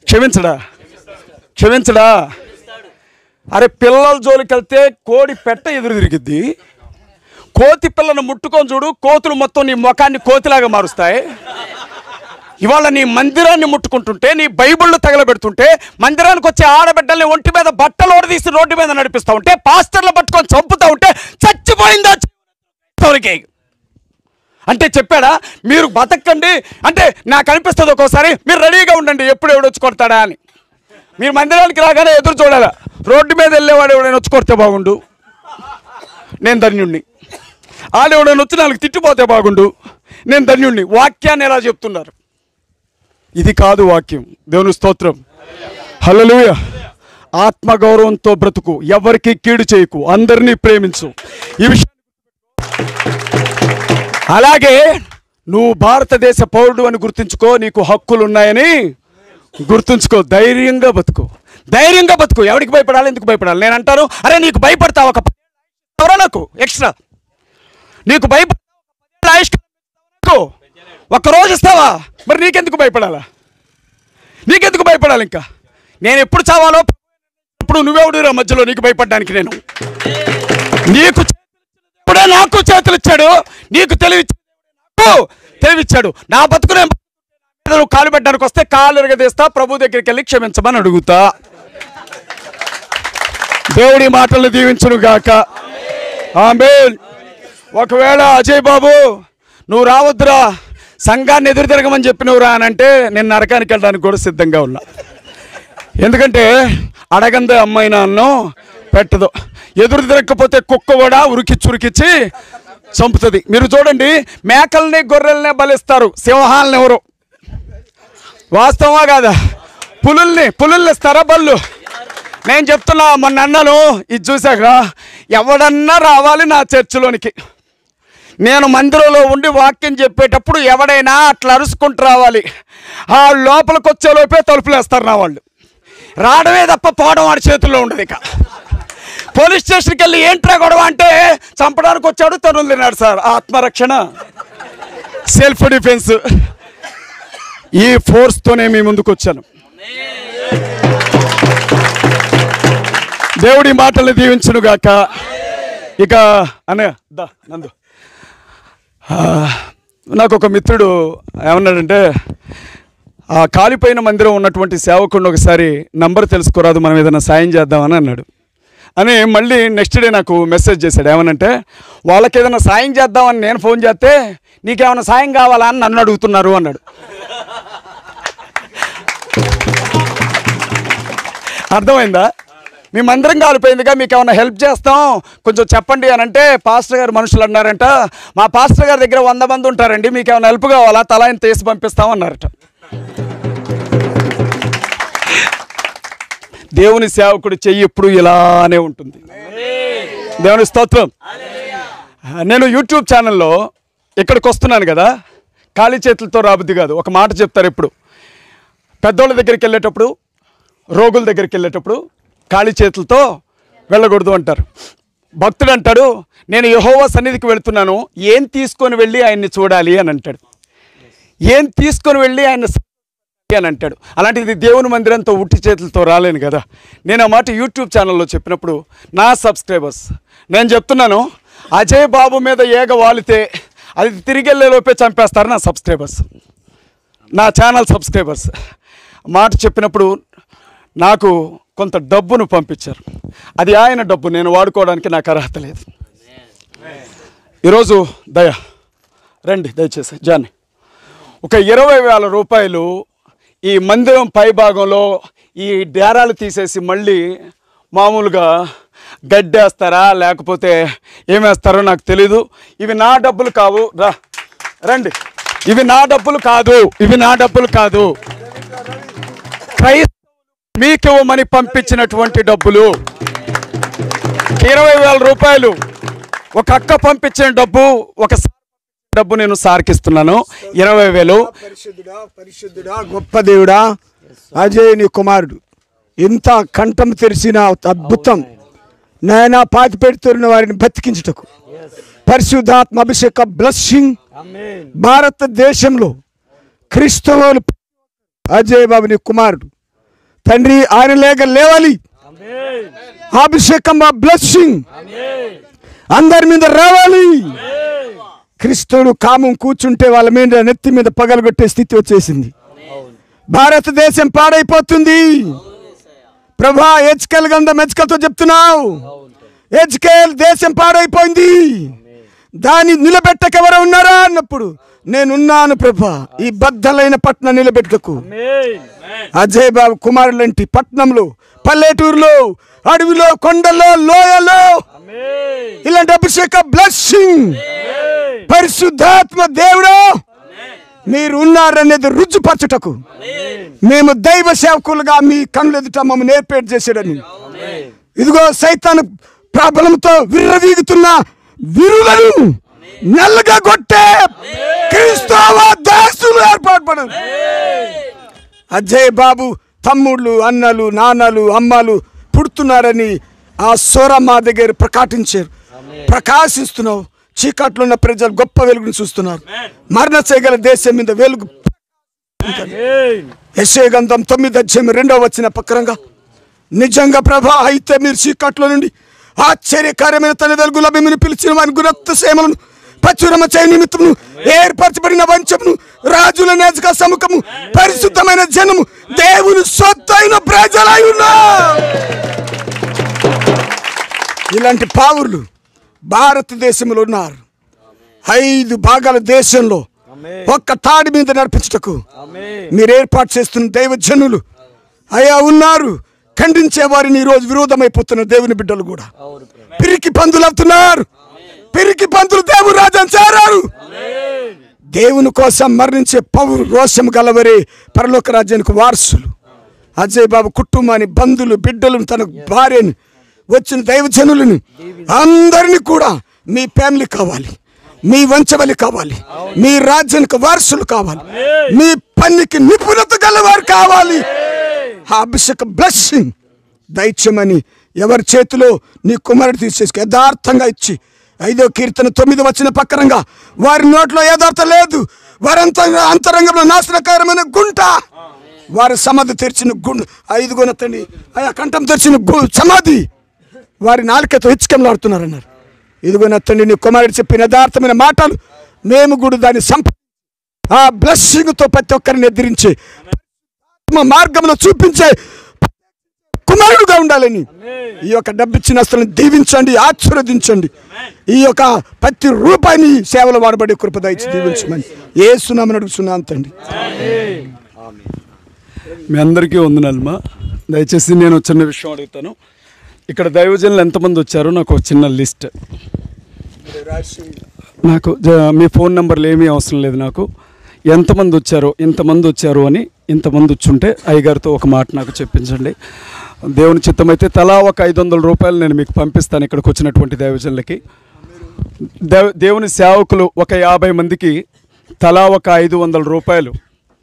క్షమించడా? క్షమించడా? అరే పిల్లల జోలికి వెళ్తే కోడి పెట్ట ఎదురు తిరిగిద్ది. కోతి పిల్లను ముట్టుకొని చూడు, కోతులు మొత్తం నీ ముఖాన్ని కోతిలాగా మారుస్తాయి. ఇవాళ నీ మందిరాన్ని ముట్టుకుంటుంటే, నీ బైబిళ్ళు తగలబెడుతుంటే, మందిరానికి వచ్చే ఆడబిడ్డల్ని ఒంటి మీద బట్టలు ఓడదీసి రోడ్డు మీద నడిపిస్తూ ఉంటే, పాస్టర్లు పట్టుకొని చంపుతూ ఉంటే చచ్చిపోయిందా అంటే చెప్పాడా? మీరు బతకండి అంటే నాకు అనిపిస్తుంది ఒక్కోసారి, మీరు రెడీగా ఉండండి ఎప్పుడు ఎవడొచ్చి కొడతాడా అని. మీరు మందిరానికి రాగానే ఎదురు చూడాలా, రోడ్డు మీద వెళ్ళేవాడు ఎవడైనా వచ్చి కొడితే బాగుండు, నేను ధన్యుణ్ణి. వాళ్ళు ఎవడైనా వచ్చి నాకు తిట్టిపోతే బాగుండు, నేను ధన్యుణ్ణి. వాక్యాన్ని ఎలా చెప్తున్నారు? ఇది కాదు వాక్యం. దేవుని స్తోత్రం. హల్లెలూయా. ఆత్మగౌరవంతో బ్రతుకు, ఎవరికి కీడు చేయకు, అందరినీ ప్రేమించు. ఈ విషయం అలాగే నువ్వు భారతదేశ పౌరుడు అని గుర్తుంచుకో, నీకు హక్కులు ఉన్నాయని గుర్తుంచుకో. ధైర్యంగా బతుకు, ధైర్యంగా బతుకు. ఎవరికి భయపడాలి, ఎందుకు భయపడాలి? నేను అంటాను, అరే నీకు భయపడతావు ఒక నాకు ఎక్స్ట్రా, నీకు భయపడతావు ఒక్కరోజు ఇస్తావా? మరి నీకెందుకు భయపడాలా? నీకెందుకు భయపడాలి? ఇంకా నేను ఎప్పుడు చావాలో ఇప్పుడు నువ్వెవడురా మధ్యలో నీకు భయపడడానికి? నేను నీకు ఇప్పుడే నాకు చేతులు ఇచ్చాడు, నీకు తెలివిచ్చాడు. నా బతుకునే నువ్వు కాలు పెట్టడానికి వస్తే కాలు ఎరగదీస్తా, ప్రభు దగ్గరికి వెళ్ళి క్షమించమని అడుగుతా. దేవుడి మాటలు దీవించును గాక. ఆమేన్. ఒకవేళ అజయ్ బాబు నువ్వు రావద్దురా, సంఘాన్ని ఎదురు తిరగమని చెప్పి నువ్వు రానంటే నేను నరకానికి వెళ్ళడానికి కూడా సిద్ధంగా ఉన్నా. ఎందుకంటే అడగందే అమ్మాయి నన్ను పెట్టదు. ఎదురు తిరగకపోతే కుక్క కూడా ఉరికిచ్చి చంపుతుంది. మీరు చూడండి, మేకల్ని గొర్రెల్నే బలిస్తారు, సింహాలని ఎవరు? వాస్తవమా కాదా? పులుల్ని ఇస్తారా బళ్ళు? నేను చెప్తున్నా, మొన్న అన్నాను, ఇది చూశాక ఎవడన్నా రావాలి నా చర్చిలోనికి. నేను మందిరంలో ఉండి వాక్యం చెప్పేటప్పుడు ఎవడైనా అట్లా అరుచుకుంటూ రావాలి. ఆ లోపలికి వచ్చేలోపే తలుపులు వేస్తారు నా వాళ్ళు. రావడమే తప్ప పోవడం వాడి చేతుల్లో ఉండదు. ఇక పోలీస్ స్టేషన్కి వెళ్ళి ఏంట్రా గొడవ అంటే, చంపడానికి వచ్చాడు, తనులు తిన్నాడు సార్. ఆత్మరక్షణ, సెల్ఫ్ డిఫెన్స్, ఈ ఫోర్స్తోనే మీ ముందుకు వచ్చాను. దేవుడి మాటల్ని దీవించును గాక. ఇక అన్నయ్య దా నందు, నాకు ఒక మిత్రుడు ఏమన్నాడంటే, ఆ కాలిపోయిన మందిరం ఉన్నటువంటి సేవకుడిని ఒకసారి నంబర్ తెలుసుకోరాదు, మనం ఏదైనా సాయం చేద్దామని అన్నాడు. అని మళ్ళీ నెక్స్ట్ డే నాకు మెసేజ్ చేశాడు. ఏమనంటే, వాళ్ళకి ఏదైనా సాయం చేద్దామని నేను ఫోన్ చేస్తే నీకేమైనా సాయం కావాలా అని నన్ను అడుగుతున్నారు అన్నాడు. అర్థమైందా? మీ మందిరం కాలిపోయిందిగా, మీకు ఏమైనా హెల్ప్ చేస్తాం, కొంచెం చెప్పండి అని అంటే, పాస్టర్ గారు మనుషులు అన్నారంట, మా పాస్టర్ గారి దగ్గర 100 మంది ఉంటారండి, మీకు ఏమైనా హెల్ప్ కావాలా, తలా ఇంత తీసి పంపిస్తామన్నారట. దేవుని సేవకుడు చెయ్యి ఎప్పుడు ఇలానే ఉంటుంది. దేవుని స్తోత్రం. నేను యూట్యూబ్ ఛానల్లో ఇక్కడికి వస్తున్నాను కదా, ఖాళీ చేతులతో రాబుద్ది కాదు. ఒక మాట చెప్తారు ఎప్పుడు, పెద్దోళ్ళ దగ్గరికి వెళ్ళేటప్పుడు, రోగుల దగ్గరికి వెళ్ళేటప్పుడు ఖాళీ చేతులతో వెళ్ళకూడదు అంటారు. భక్తుడు అంటాడు, నేను యెహోవా సన్నిధికి వెళుతున్నాను, ఏం తీసుకొని వెళ్ళి ఆయన్ని చూడాలి అని అంటాడు. ఏం తీసుకొని వెళ్ళి ఆయన అని అంటాడు. అలాంటిది దేవుని మందిరంతో ఉట్టి చేతులతో రాలేను కదా. నేను ఆ మాట యూట్యూబ్ ఛానల్లో చెప్పినప్పుడు నా సబ్స్క్రైబర్స్, నేను చెప్తున్నాను, అజయ్ బాబు మీద ఏగ వాలితే అది తిరిగి వెళ్ళేలోపే చంపేస్తారు నా సబ్స్క్రైబర్స్, నా ఛానల్ సబ్స్క్రైబర్స్. మాట చెప్పినప్పుడు నాకు కొంత డబ్బును పంపించారు. అది ఆయన డబ్బు, నేను వాడుకోవడానికి నాకు అర్హత లేదు. ఈరోజు రండి దయచేసి జాని, ఒక 20,000 రూపాయలు ఈ మందిరం పై భాగంలో ఈ డేరాలు తీసేసి మళ్ళీ మామూలుగా గడ్డేస్తారా లేకపోతే ఏమేస్తారో నాకు తెలీదు. ఇవి నా డబ్బులు కావు, రండి, ఇవి నా డబ్బులు కాదు, ఇవి నా డబ్బులు కాదు. మీకివ్వమని పంపించినటువంటి డబ్బులు 20,000 రూపాయలు. ఒక అక్క పంపించిన డబ్బు, ఒక డబ్బు నేను సార్కిస్తున్నాను 20,000. పరిశుద్ధుడా గొప్ప దేవుడా, అజయ్ నీ కుమారుడు ఇంత కంఠం తెరిచిన అద్భుతం నాయన, పాతి పెడుతున్న వారిని బతికించుటకు పరిశుద్ధాత్మ అభిషేక బ్లెస్సింగ్ భారతదేశంలో క్రైస్తవులు అజయ్ బాబు నీ కుమారుడు తండ్రి, ఆయన లేవాలి. అభిషేకం బ్లెస్సింగ్ అందరి మీద రావాలి. క్రీస్తుడు కామం కూర్చుంటే వాళ్ళ మీద నెత్తి మీద పగలగొట్టే స్థితి వచ్చేసింది. భారతదేశం పాడైపోతుంది ప్రభా. హెచ్కేల్ గంధం హెచ్కేల్తో చెప్తున్నావు, హెచ్కేల్ దేశం పాడైపోయింది, దాన్ని నిలబెట్టకెవరు ఉన్నారా అన్నప్పుడు నేనున్నాను ప్రభా. ఈ బద్దలైన పట్టణం నిలబెట్టకు. అజయ్ బాబు కుమారులంటి పట్టణంలో, పల్లెటూరులో, అడవిలో, కొండలో, లోయలో ఇలాంటి అభిషేక బ్లెస్సింగ్ పరిశుద్ధాత్మ దేవుడు మీరు ఉన్నారనేది రుజుపరచుటకు మేము దైవ సేవకులుగా మీ కనులు ఎదుట మమ్మల్ని ఏర్పాటు చేశాడని. ఇదిగో సైతాను ప్రాబలంతో విర్రవీగుతున్న విరులను నల్లగా కొట్టే క్రీస్తవ దాసులు ఏర్పాటు. అజయ్ బాబు తమ్ముళ్ళు, అన్నలు, నాన్నలు, అమ్మలు పుడుతున్నారని ఆ సోరమ్మ దగ్గర ప్రకటించారు. ప్రకాశిస్తున్నావు. చీకట్లో ఉన్న ప్రజలు గొప్ప వెలుగుని చూస్తున్నారు. మరణ చేయగల దేశం మీద వెలుగు. యెషయా గ్రంథం 9:2 ప్రకారంగా నిజంగా ప్రభా అయితే మీరు చీకట్లో నుండి ఆశ్చర్యకార్యమైన తన వెలుగులో మిమ్మల్ని పిలిచిన వారి గురక్త సేమలను ప్రచురమ చేయ నిమిత్తమును ఏర్పరచబడిన వంశమును రాజుల నేజక సముఖము పరిశుద్ధమైన జనము దేవుని సొత్తైన ప్రజలై ఉన్నారు. ఇలాంటి పావులు భారతదేశంలో ఉన్నారు. 5 భాగాల దేశంలో ఒక్క తాడి మీద నడిపించుటకు మీరు ఏర్పాటు చేస్తున్న దైవ జనులు అయా ఉన్నారు. ఖండించే వారిని ఈరోజు విరోధమైపోతున్న దేవుని బిడ్డలు కూడా పిరికి పందులు అవుతున్నారు. పిరికి పందులు దేవుని రాజ్యం చేరారు. దేవుని కోసం మరణించే పౌరు రోషం గలవరే పరలోక రాజ్యానికి వారసులు. అజయ్ బాబు కుటుంబాన్ని, బంధువులు, బిడ్డలు, తన భార్యని, వచ్చిన దైవజనులను అందరినీ కూడా మీ ఫ్యామిలీ కావాలి, మీ వంశవలి కావాలి, మీ రాజ్యానికి వారసులు కావాలి, మీ పనికి నిపుణత గలవారు కావాలి. ఆ అభిషేక బ్లెస్సింగ్ దైత్యమని ఎవరి చేతిలో నీ కుమారుడు తీసేసుకు యథార్థంగా ఇచ్చి 5వ కీర్తన 9 ప్రకారంగా వారి నోట్లో యథార్థం లేదు. వారంత అంతరంగంలో నాశనకరమైన గుంట. వారి సమాధి తెరిచిన గుండు 5 గొనతండి ఆయా కంఠం తెరిచిన సమాధి వారి నాలుకతో హెచ్చుకమలాడుతున్నారన్నారు. ఇదిగోనత్తండి నీ కుమారుడు చెప్పిన యథార్థమైన మాటలు మేము కూడా దాన్ని ఆ బ్లెస్సింగ్తో ప్రతి ఒక్కరిని ఎదిరించి మార్గంలో చూపించే కుమారుడుగా ఉండాలని ఈ యొక్క డబ్బిచ్చిన అసలు దీవించండి, ఆశీర్వదించండి. ఈ యొక్క ప్రతి రూపాయిని సేవలు వాడబడే కృప దయచి దీవించమని యేసునామమున అడుగుతున్నాను తండ్రి. మీ అందరికీ వందనాలమ్మా. దయచేసి నేను చిన్న విషయం అడుగుతాను. ఇక్కడ దైవజనులు ఎంతమంది వచ్చారో నాకు ఒక చిన్న లిస్ట్. నాకు మీ ఫోన్ నెంబర్లు ఏమీ అవసరం లేదు. నాకు ఎంతమంది వచ్చారో ఇంతమంది వచ్చారు అని ఇంతమంది వచ్చుంటే అయ్యగారితో ఒక మాట నాకు చెప్పించండి. దేవుని చిత్తమైతే తలా ఒక 500 రూపాయలు నేను మీకు పంపిస్తాను. ఇక్కడికి వచ్చినటువంటి దైవజనులకి దేవుని సేవకులు ఒక 50 మందికి తలా ఒక 500 రూపాయలు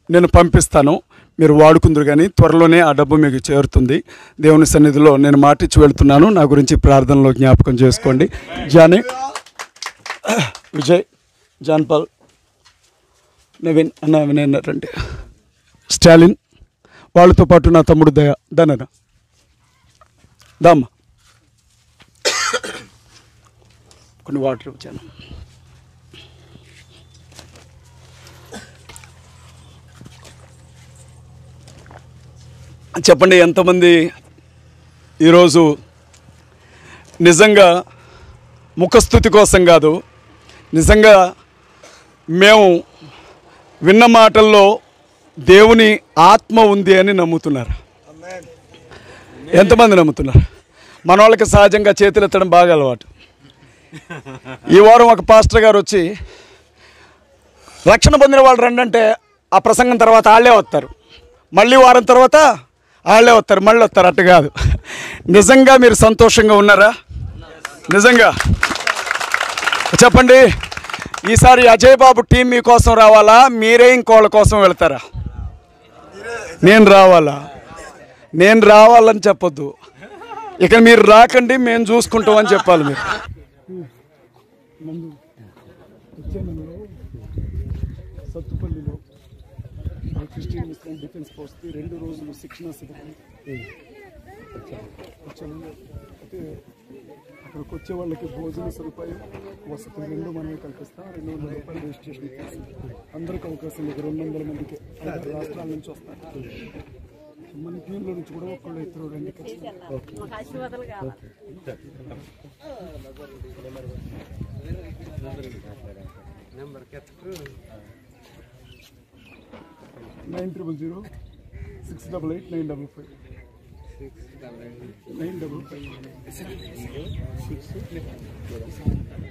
నేను పంపిస్తాను. మీరు వాడుకుందరు కానీ త్వరలోనే ఆ డబ్బు మీకు చేరుతుంది. దేవుని సన్నిధిలో నేను మాటిచ్చి వెళ్తున్నాను. నా గురించి ప్రార్థనలో జ్ఞాపకం చేసుకోండి. జానీ, విజయ్, జాన్పాల్, నవీన్ అన్న వినరండి, స్టాలిన్, వాళ్ళతో పాటు నా తమ్ముడు దనన దామ్మ కొన్ని వాటర్ వచ్చాను. చెప్పండి ఎంతమంది ఈరోజు నిజంగా ముఖస్థుతి కోసం కాదు, నిజంగా మేము విన్న మాటల్లో దేవుని ఆత్మ ఉంది అని నమ్ముతున్నారు? ఎంతమంది నమ్ముతున్నారు? మన వాళ్ళకి సహజంగా చేతులు ఎత్తడం బాగా అలవాటు. ఈ వారం ఒక పాస్టర్ గారు వచ్చి రక్షణ పొందిన వాళ్ళు రండి అంటే ఆ ప్రసంగం తర్వాత వాళ్ళే వస్తారు, మళ్ళీ వారం తర్వాత వాళ్ళే వస్తారు, మళ్ళీ వస్తారు. అట్టు కాదు. నిజంగా మీరు సంతోషంగా ఉన్నారా? నిజంగా చెప్పండి. ఈసారి అజయ్ బాబు టీం మీకోసం రావాలా, మీరే ఇంకోళ్ళ కోసం వెళ్తారా? నేను రావాలా? నేను రావాలని చెప్పొద్దు. ఇక మీరు రాకండి, మేము చూసుకుంటామని చెప్పాలి. మీరు సత్తుపల్లిలో క్రిస్టియన్ ముస్లిం డిఫెన్స్ ఫోర్స్ 2 రోజులు శిక్షణ అక్కడికి వచ్చే వాళ్ళకి భోజన సదుపాయం, వసతి 2 మనమే కల్పిస్తాం. 200 రూపాయలు రిజిస్ట్రేషన్ ఫీజు. అందరికి అవకాశం లేదు. 200 మందికి 5 రాష్ట్రాల నుంచి వస్తారు. మన టీంలో నుంచి కూడా ఒక్కళ్ళు ఇద్దరు రండి. నెంబర్ 9006889555.